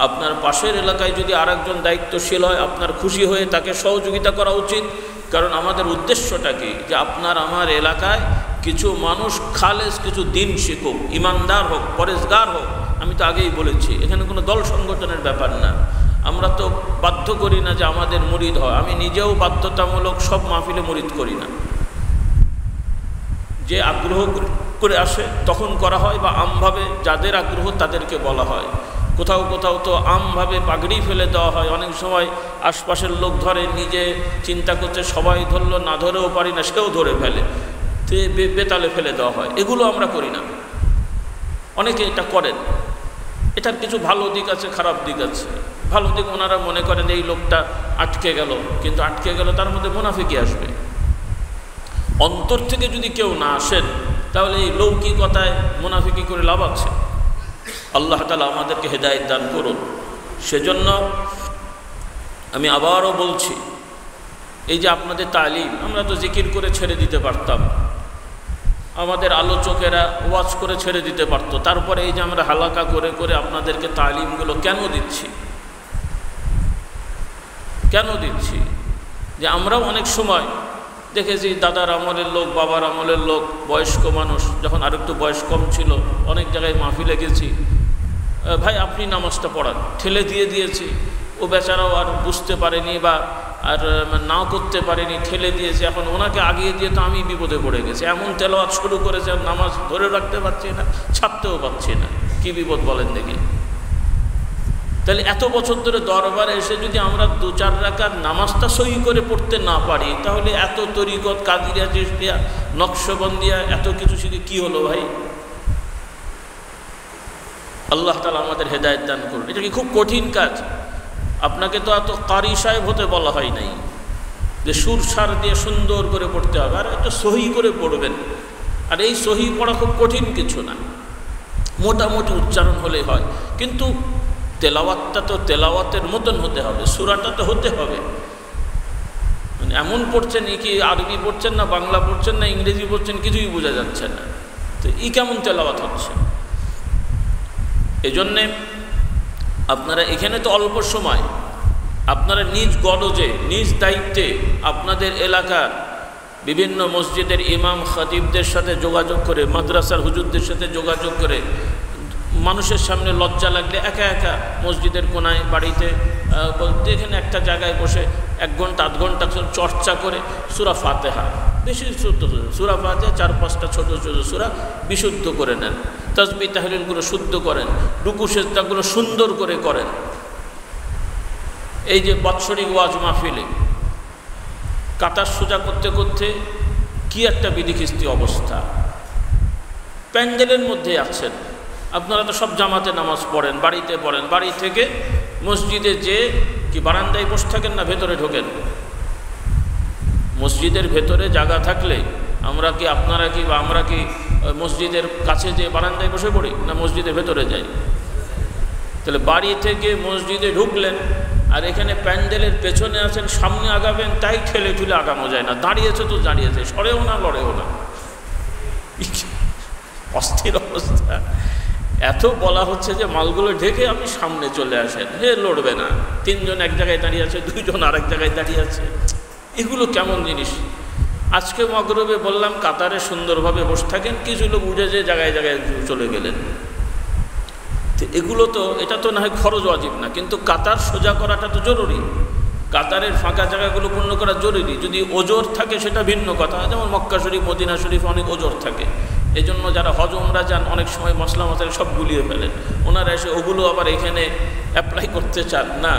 আপনার পাশের এলাকায় যদি আরেকজন দায়িত্বশীল হয়, আপনার খুশি হয়ে তাকে সহযোগিতা করা উচিত। কারণ আমাদের উদ্দেশ্যটা কি, যে আপনার আমার এলাকায় কিছু মানুষ খালেস, কিছু দিন শিখুক, ইমানদার হোক, পরেজগার হোক। আমি তো আগেই বলেছি, এখানে কোনো দল সংগঠনের ব্যাপার না। আমরা তো বাধ্য করি না যে আমাদের মুরিদ হয়। আমি নিজেও বাধ্যতামূলক সব মাহফিলে মুরিদ করি না, যে আগ্রহ করে আসে তখন করা হয়, বা আমভাবে যাদের আগ্রহ তাদেরকে বলা হয়। কোথাও কোথাও তো আমভাবে পাগড়ি ফেলে দেওয়া হয়। অনেক সময় আশপাশের লোক ধরে, নিজে চিন্তা করতে সবাই ধরলো, না ধরেও পারি না, সেও ধরে ফেলে, বেতালে ফেলে দেওয়া হয়। এগুলো আমরা করি না। অনেকে এটা করেন, এটার কিছু ভালো দিক আছে, খারাপ দিক আছে। ভালো দিক, ওনারা মনে করেন এই লোকটা আটকে গেল, কিন্তু আটকে গেল তার মধ্যে মুনাফিকি আসবে। অন্তর থেকে যদি কেউ না আসেন, তাহলে এই লৌকিকতায় মুনাফিকি করে লাভ আছে। আল্লাহ তাআলা আমাদেরকে হেদায়েত দান করুন। সেজন্য আমি আবারও বলছি, এই যে আপনাদের তালিম, আমরা তো জিকির করে ছেড়ে দিতে পারতাম, আমাদের আলোচকেরা ওয়াজ করে ছেড়ে দিতে পারত, তারপরে এই যে আমরা হালাকা করে করে আপনাদেরকে তালিমগুলো কেন দিচ্ছি? কেন দিচ্ছি? যে আমরাও অনেক সময় দেখেছি দাদার আমলের লোক, বাবার আমলের লোক, বয়স্ক মানুষ, যখন আরেকটু বয়স কম ছিল অনেক জায়গায় মাহফিলে গেছি, ভাই আপনি নামাজটা পড়ান, ঠেলে দিয়েছি, ও বেচারাও আর বুঝতে পারেনি বা আর না করতে পারেনি, ঠেলে দিয়েছে, এখন ওনাকে আগিয়ে দিয়ে তো আমি বিপদে পড়ে গেছি, এমন তেলাওয়াত শুরু করেছে নামাজ ধরে রাখতে পারছি না, ছাড়তেও পারছি না, কি বিপদ বলেন দেখি। তাহলে এত বছর ধরে দরবারে এসে যদি আমরা 2-4 রাকাত নামাজটা সহি করে পড়তে না পারি, তাহলে এত তরিকত, কাদিরিয়া, চিশতিয়া, নকশবন্দিয়া এত কিছু শিখে কি হলো ভাই? আল্লাহ তাআলা আমাদের হেদায়েত দান করুন। এটা কি খুব কঠিন কাজ? আপনাকে তো এত কারি সাহেব হতে বলা হয় নাই যে সুর সার দিয়ে সুন্দর করে পড়তে হবে, আর একটু সহি করে পড়বেন। আর এই সহি পড়া খুব কঠিন কিছু না, মোটামুটি উচ্চারণ হলে হয়, কিন্তু তেলাওয়াতটা তো তেলাওয়াতের মতন হতে হবে, সূরাটা তো হতে হবে। মানে এমন পড়ছেন, কি আরবি পড়ছেন না বাংলা পড়ছেন না ইংরেজি পড়ছেন, কিছুই বোঝা যাচ্ছে না, তো কেমন তেলাওয়াত হচ্ছে? এজন্যে আপনারা এখানে তো অল্প সময়, আপনারা নিজ গরজে, নিজ দায়িত্বে আপনাদের এলাকার বিভিন্ন মসজিদের ইমাম খতিবদের সাথে যোগাযোগ করে, মাদ্রাসার হুজুরদের সাথে যোগাযোগ করে, মানুষের সামনে লজ্জা লাগলে একা একা মসজিদের কোনায়, বাড়িতে, এখানে একটা জায়গায় বসে 1 ঘন্টা 8 ঘন্টা চর্চা করে সূরা ফাতিহা, বেশি সূরা ফাতিহা 4-5টা ছোট ছোট সূরা বিশুদ্ধ করে নেন, তাসবিহ তাহলিলগুলো শুদ্ধ করেন, রুকু সেজদাগুলো সুন্দর করে করেন। এই যে বাৎসরিক ওয়াজ মাহফিলে কাতার সোজা করতে করতে কি একটা বিধিখিস্তি অবস্থা, প্যান্ডেলের মধ্যে আছেন আপনারা, তো সব জামাতে নামাজ পড়েন, বাড়িতে পড়েন, বাড়ি থেকে মসজিদে যে কি বারান্দায় বসে থাকেন না ভেতরে ঢোকেন? মসজিদের ভেতরে জায়গা থাকলে আমরা কি, আপনারা কি বা আমরা কি মসজিদের কাছে যে বারান্দায় বসে পড়ি না মসজিদের ভেতরে যাই? তাহলে বাড়ি থেকে মসজিদে ঢুকলেন আর এখানে প্যান্ডেলের পেছনে আছেন, সামনে আগাবেন তাই ঠেলে ঠুলে আগানো যায় না, দাঁড়িয়েছে তো দাঁড়িয়েছে, সরেও না লড়েও না, অস্থির অবস্থা। এত বলা হচ্ছে যে মালগুলো ঢেকে আপনি সামনে চলে আসেন, হে লড়বে না, 3 জন এক জায়গায় দাঁড়িয়ে আছে, 2 জন আরেক জায়গায় দাঁড়িয়ে আছে, এগুলো কেমন জিনিস? আজকে মগরবে বললাম কাতারে সুন্দরভাবে বসে থাকেন, কিছু লোক উঠে যে জায়গায় জায়গায় চলে গেলেন। তো এগুলো তো, এটা তো না হয় খরচ ওয়াজিব না, কিন্তু কাতার সোজা করাটা তো জরুরি, কাতারের ফাঁকা জায়গাগুলো পূর্ণ করা জরুরি। যদি ওজোর থাকে সেটা ভিন্ন কথা, যেমন মক্কা শরীফ, মদিনা শরীফ অনেক ওজোর থাকে, এই জন্য যারা হজ উমরা যান অনেক সময় মশলা মশলা সব গুলিয়ে ফেলেন, ওনারা এসে ওগুলো আবার এখানে অ্যাপ্লাই করতে চান না।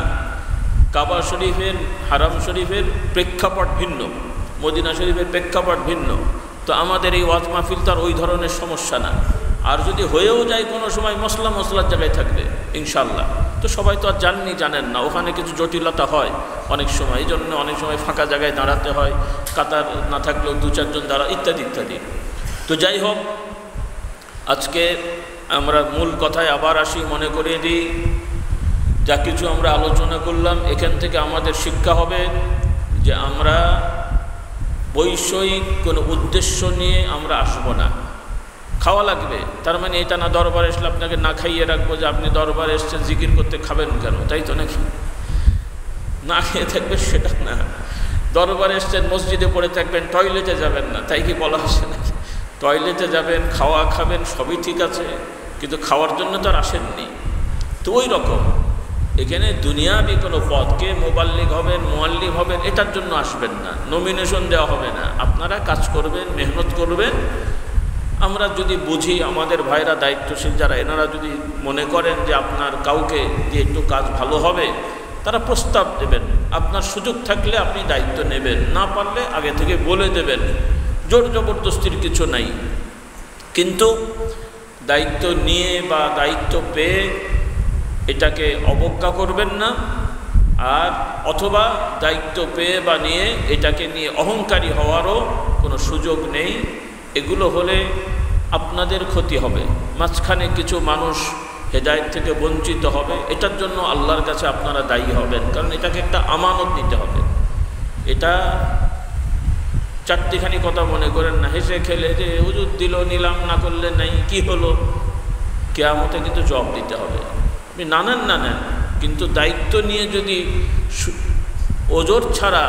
কাবা শরীফের, হারাম শরীফের প্রেক্ষাপট ভিন্ন, মদিনা শরীফের প্রেক্ষাপট ভিন্ন, তো আমাদের এই ওয়াজ মাহফিল তো আর ওই ধরনের সমস্যা না। আর যদি হয়েও যায় কোনো সময় মশলার জায়গায় থাকবে ইনশাল্লাহ, তো সবাই তো আর জানেন না, ওখানে কিছু জটিলতা হয় অনেক সময়, এই জন্য অনেক সময় ফাঁকা জায়গায় দাঁড়াতে হয়, কাতার না থাকলেও 2-4 জন দাঁড়া, ইত্যাদি ইত্যাদি। তো যাই হোক, আজকে আমরা মূল কথায় আবার আসি, মনে করিয়ে দিই, যা কিছু আমরা আলোচনা করলাম এখান থেকে আমাদের শিক্ষা হবে যে আমরা বৈষয়িক কোনো উদ্দেশ্য নিয়ে আমরা আসবো না। খাওয়া লাগবে তার মানে এটা না দরবারে এসলে আপনাকে না খাইয়ে রাখবো, যে আপনি দরবারে এসছেন জিকির করতে খাবেন কেন, তাই তো নাকি? না খেয়ে থাকবে সেটা না। দরবারে এসছেন মসজিদে পড়ে থাকবেন, টয়লেটে যাবেন না, তাই কি বলা হচ্ছে নাকি? টয়লেটে যাবেন, খাওয়া খাবেন, সবই ঠিক আছে, কিন্তু খাওয়ার জন্য তো আর আসেননি। তো ওই রকম এখানে দুনিয়াবি কোনো পদকে মোবাল্লিগ হবেন, মুআল্লিম হবেন, এটার জন্য আসবেন না, নমিনেশন দেওয়া হবে না। আপনারা কাজ করবেন, মেহনত করবেন। আমরা যদি বুঝি, আমাদের ভাইরা দায়িত্বশীল যারা, এনারা যদি মনে করেন যে আপনার কাউকে দিয়ে একটু কাজ ভালো হবে, তারা প্রস্তাব দেবেন। আপনার সুযোগ থাকলে আপনি দায়িত্ব নেবেন, না পারলে আগে থেকে বলে দেবেন, জোর জবরদস্তির কিছু নাই। কিন্তু দায়িত্ব নিয়ে বা দায়িত্ব পেয়ে এটাকে অবজ্ঞা করবেন না, আর অথবা দায়িত্ব পেয়ে বা নিয়ে এটাকে নিয়ে অহংকারী হওয়ারও কোনো সুযোগ নেই। এগুলো হলে আপনাদের ক্ষতি হবে। মাঝখানে কিছু মানুষ হেদায়েত থেকে বঞ্চিত হবে, এটার জন্য আল্লাহর কাছে আপনারা দায়ী হবেন। কারণ এটাকে একটা আমানত নিতে হবে। এটা চারটিখানি কথা মনে করেন না, হেসে খেলে যে হুজুর দিল নিলাম, না করলে নাই, কি হলো। কিয়ামতে কিন্তু জবাব দিতে হবে। আপনি না নেন না নেন, কিন্তু দায়িত্ব নিয়ে যদি ওজর ছাড়া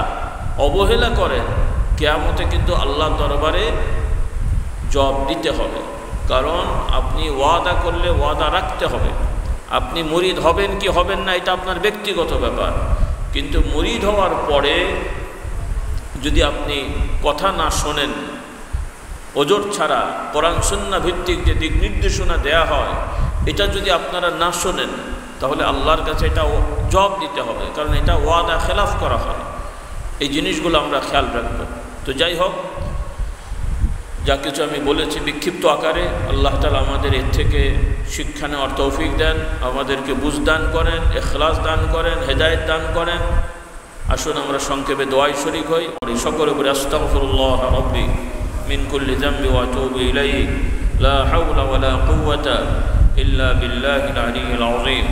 অবহেলা করেন, কিয়ামতে কিন্তু আল্লাহর দরবারে জবাব দিতে হবে। কারণ আপনি ওয়াদা করলে ওয়াদা রাখতে হবে। আপনি মুরিদ হবেন কি হবেন না এটা আপনার ব্যক্তিগত ব্যাপার, কিন্তু মুরিদ হওয়ার পরে যদি আপনি কথা না শোনেন, ওজর ছাড়া কোরআন সুন্নাহ ভিত্তিক যে দিক নির্দেশনা দেয়া হয় এটা যদি আপনারা না শোনেন, তাহলে আল্লাহর কাছে এটা জবাব দিতে হবে। কারণ এটা ওয়াদা খেলাফ করা হয়। এই জিনিসগুলো আমরা খেয়াল রাখব। তো যাই হোক, যা কিছু আমি বলেছি বিক্ষিপ্ত আকারে, আল্লাহ তাআলা আমাদের এর থেকে শিক্ষা নেওয়ার তৌফিক দেন, আমাদেরকে বুঝ দান করেন, ইখলাস দান করেন, হেদায়েত দান করেন। আসুন আমরা সংক্ষেপে দোয়ায় শরীক হই। সকলে বলি আস্তাগফিরুল্লাহ রাব্বি মিন কুল্লি যামবি ওয়া আতুবু ইলাইহি লা হাওলা ওয়ালা কুওয়াতা ইল্লা বিল্লাহিল আলিয়্যিল আযীম।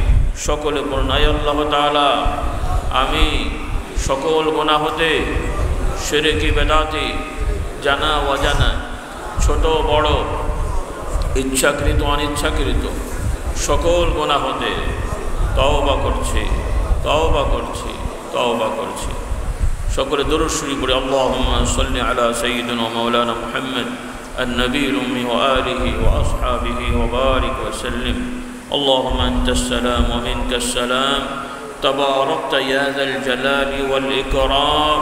সকলে বলুন, আয় আল্লাহ তাআলা, আমি সকল গুনাহ হতে, শিরকি বেদাতি, জানা অজানা, ছোট বড়, ইচ্ছাকৃত অনিচ্ছাকৃত সকল গুনাহ হতে তওবা করছি, তওবা করছি, তওবা করছি। সকলে দরুদ শরীফ পড়ি। আল্লাহুম্মা সাল্লি আলা সাইয়্যিদিনা ওয়া মাওলানা মুহাম্মদ আন-নবিয়্যিল উম্মি ওয়া আলিহি ওয়া আসহাবিহি ওয়া বারিক ওয়া সাল্লিম। আল্লাহুম্মা আনতাস সালাম ওয়া মিনকাস সালাম তাবারাকতা ইয়া যাল জালালি ওয়াল ইকরাম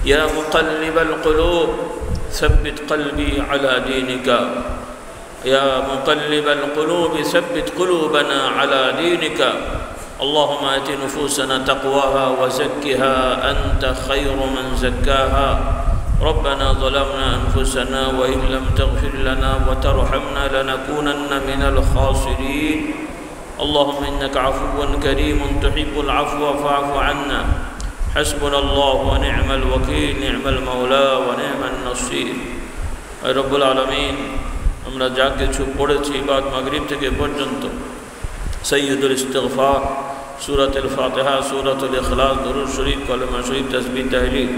ইয়া মুকাল্লিবাল কুলুব ثبت قلبي على دينك يا مقلب القلوب ثبت قلوبنا على دينك اللهم آت نفوسنا تقواها وزكها أنت خير من زكاها ربنا ظلمنا أنفسنا وإن لم تغفر لنا وترحمنا لنكونن من الخاسرين اللهم إنك عفو كريم تحب العفو فاعف عنا حسبنا الله ونعم الوكيل نعم المولى ونعم النصير رب العالمين আমরা যা কিছু পড়েছি বাদ মাগরিব থেকে পর্যন্ত সৈয়দুল ইস্তিগফার, সূরাতুল ফাতিহা, সূরাতুল ইখলাস, দুরূদ শরীফ, কলেমা শরীফ, তাসবিহ, তাহলিল,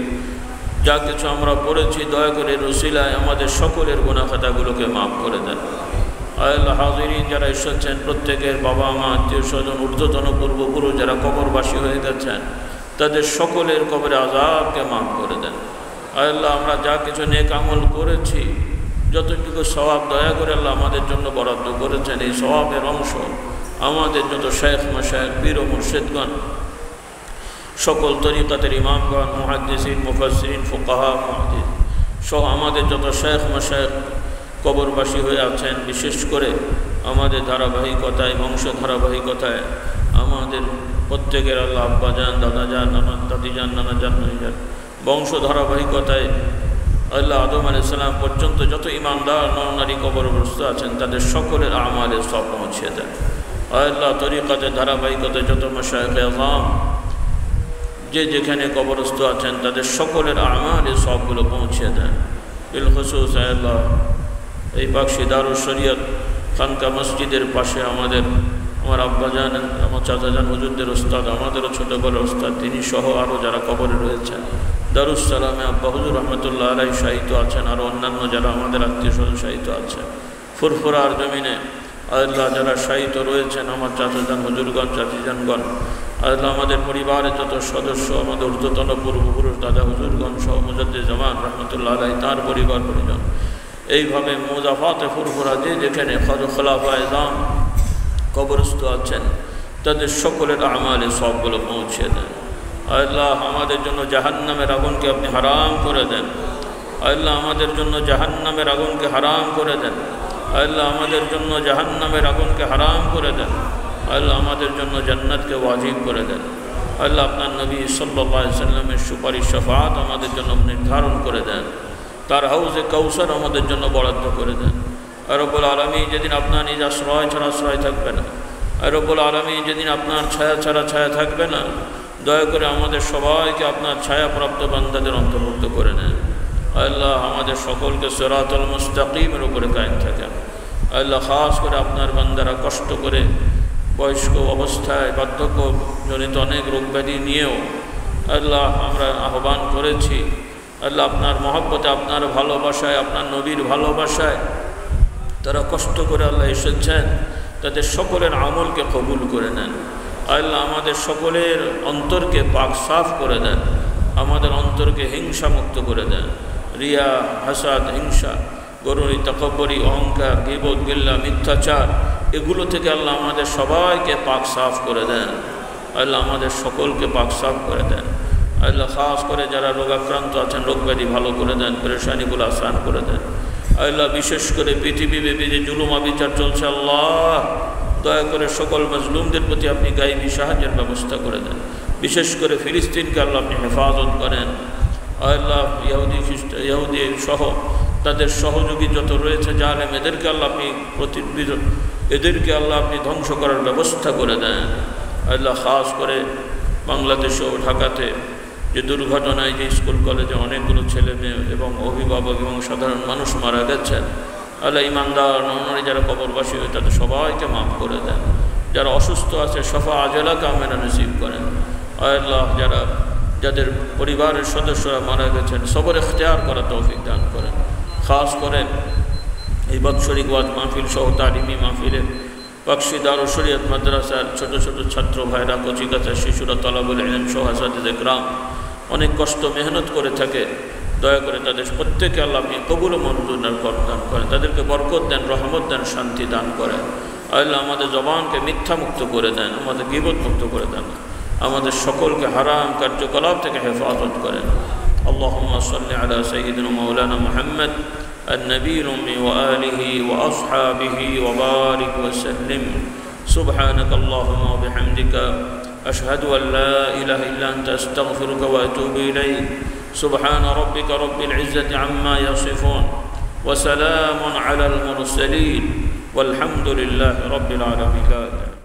যা কিছু আমরা পড়েছি দয়া করে রসিলায় আমাদের সকলের গুনাহ খাতাগুলোকে মাফ করে দেন। আল্লাহ হাজিরিন যারা এসেছেন প্রত্যেকের বাবা মা আত্মীয় স্বজন ঊর্ধ্বতন পূর্বপুরুষ যারা কবরবাসী হয়ে গেছেন তাদের সকলের কবরে আযাবকে মাফ করে দেন। আল্লাহ আমরা যা কিছু নেক আমল করেছি যতটুকু সওয়াব দয়া করে আল্লাহ আমাদের জন্য বরাদ্দ করেছেন, এই সওয়াবের অংশ আমাদের যত শায়েখ মাশায়েখ পীর ও মুর্শিদগণ, সকল তরিকাতের ইমামগণ, মুহাদ্দিসিন, মুফাসসিরিন, ফুকাহা, মুহাদ্দিস সহ আমাদের যত শায়েখ মাশায়েখ কবরবাসী হয়ে আছেন, বিশেষ করে আমাদের ধারাবাহিকতায় বংশ ধারাবাহিকতায় আমাদের প্রত্যেকের আল্লাহ আব্বাজান, দাদাজান, দাদিজান, নানাজান, নানিজান বংশ ধারাবাহিকতায় আল্লাহ আদম আলাইহিস সালাম পর্যন্ত যত ইমানদার নরনারী কবরগ্রস্ত আছেন তাদের সকলের আমালে সব পৌঁছে দেন। আল্লাহ তরিকাতে ধারাবাহিকতায় যত মাশায়েখে আযম যে যেখানে কবরস্থ আছেন তাদের সকলের আমালে সবগুলো পৌঁছে দেন। বিল খুসুস আল্লাহ এই বাক্সি দারুস শরীয়ত খানকা মসজিদের পাশে আমার আব্বাজান, আমার চাচাজান হুজুরদের ওস্তাদ, আমাদেরও ছোটোবেলার ওস্তাদ, তিনি সহ আরও যারা কবরে রয়েছেন, দারুস সালামে আব্বা হুজুর রহমতুল্লাহ আলাইহি শাহিত আছেন, আরও অন্যান্য যারা আমাদের আত্মীয় স্বজন শাহিত আছেন, ফুরফুরার জমিনে আল্লাহ যারা শাহিত রয়েছেন, আমার চাচাজান হুজুরগণ, চাচিজানগণ, আল্লাহ আমাদের পরিবারের যত সদস্য, আমাদের ঊর্ধ্বতন পূর্বপুরুষ দাদা হুজুরগণ সহ মুজাদ্দিদ জামান রহমতুল্লাহ আলাইহি তাঁর পরিবার পরিজন, এইভাবে মুজাফাতে ফুরফুরা যে যেখানে খলাফায়ে আযম কবরস্থ আছেন তাদের সকলের আমালে সবগুলো পৌঁছে দেন। আল্লাহ আমাদের জন্য জাহান্নামের আগুনকে আপনি হারাম করে দেন। আল্লাহ আমাদের জন্য জাহান্নামের আগুনকে হারাম করে দেন। আল্লাহ আমাদের জন্য জাহান্নামের আগুনকে হারাম করে দেন। আল্লাহ আমাদের জন্য জান্নাতকে ওয়াজিব করে দেন। আল্লাহ আপনার নবী সাল্লাল্লাহু আলাইহি সাল্লামের সুপারিশ শাফাআত আমাদের জন্য নির্ধারণ করে দেন। তার হাউজে কাউসার আমাদের জন্য বরাদ্দ করে দেন। আর রব্বুল আলামিন যেদিন আপনার নিজ আশ্রয় ছাড়া আশ্রয় থাকবে না, আর রব্বুল আলামিন যেদিন আপনার ছায়া ছাড়া ছায়া থাকবে না, দয়া করে আমাদের সবাইকে আপনার ছায়াপ্রাপ্ত বান্দাদের অন্তর্ভুক্ত করে নেন। আল্লাহ আমাদের সকলকে সিরাতুল মুস্তাকিমের উপরে কায়েম থাকেন। আল্লাহ খাস করে আপনার বান্দারা কষ্ট করে বয়স্ক অবস্থায় বার্ধক্য জনিত অনেক রোগ ব্যাধি নিয়েও আল্লাহ আমরা আহ্বান করেছি, আল্লাহ আপনার মহব্বতে, আপনার ভালোবাসায়, আপনার নবীর ভালোবাসায় তারা কষ্ট করে আল্লাহ এসেছেন, তাদের সকলের আমলকে কবুল করে নেন। আল্লাহ আমাদের সকলের অন্তরকে পাক সাফ করে দেন, আমাদের অন্তরকে হিংসা মুক্ত করে দেন। রিয়া, হাসাদ, হিংসা, গরুরি, তাকাব্বুরি, অহংকার, গীবত, গিল্লা, মিথ্যাচার, এগুলো থেকে আল্লাহ আমাদের সবাইকে পাক সাফ করে দেন। আল্লাহ আমাদের সকলকে পাক সাফ করে দেন। আল্লাহ খাস করে যারা রোগাক্রান্ত আছেন রোগ ব্যাধি ভালো করে দেন, পেরেশানিগুলো আসান করে দেন। আল্লাহ বিশেষ করে পৃথিবীব্যাপী যে জুলুম বিচার চলছে, আল্লাহ দয়া করে সকল মজলুমদের প্রতি আপনি গায়েবী সাহায্যের ব্যবস্থা করে দেন। বিশেষ করে ফিলিস্তিনকে আল্লাহ আপনি হেফাজত করেন। আল্লাহ ইহুদি সহ তাদের সহযোগী যত রয়েছে জালেম, এদেরকে আল্লাহ আপনি এদেরকে আল্লাহ আপনি ধ্বংস করার ব্যবস্থা করে দেন। আল্লাহ খাস করে বাংলাদেশ ও ঢাকাতে যে দুর্ঘটনায় যে স্কুল কলেজে অনেকগুলো ছেলে মেয়ে এবং অভিভাবক এবং সাধারণ মানুষ মারা গেছেন, আল্লাহ ইমানদার নরনারী যারা কবরবাসী হয়ে তাদের সবাইকে মাফ করে দেন। যারা অসুস্থ আছে শফা আজলা কামেনা নসিব করেন। আল্লাহ যাদের পরিবারের সদস্যরা মারা গেছেন সবর ইখতিয়ার করা তৌফিক দান করেন। খাস করে এই বাৎসরিক ওয়াজ মাহফিল সহ তালিমি মাহফিলে বকশি দারুল শরীয়ত মাদ্রাসার ছোট ছোট ছাত্র ভাইরা, কচিকাচা শিশুরা, তলাবুল ইলম সহ হাসাতিজে কিরাম অনেক কষ্ট মেহনত করে থাকে। দয়া করে তাদের প্রত্যেকে আল্লাহ আপনি কবুল ও মঞ্জুর দান করেন, তাদেরকে বরকত দেন, রহমত দেন, শান্তি দান করেন। আল্লাহ আমাদের জবানকে মিথ্যা মুক্ত করে দেন, আমাদের গীবত মুক্ত করে দেন, আমাদের সকলকে হারাম কার্যকলাপ থেকে হেফাজত করেন। আল্লাহুম্মা সাল্লি আলা সাইয়্যিদিনা মাওলানা মুহাম্মদ النبي الأمي وآله وأصحابه وبارك وسلم. سبحانك اللهم وبحمدك أشهد أن لا إله إلا أنت أستغفرك وأتوب إليك. سبحان ربك رب العزة عما يصفون وسلام على المرسلين والحمد لله رب العالمين.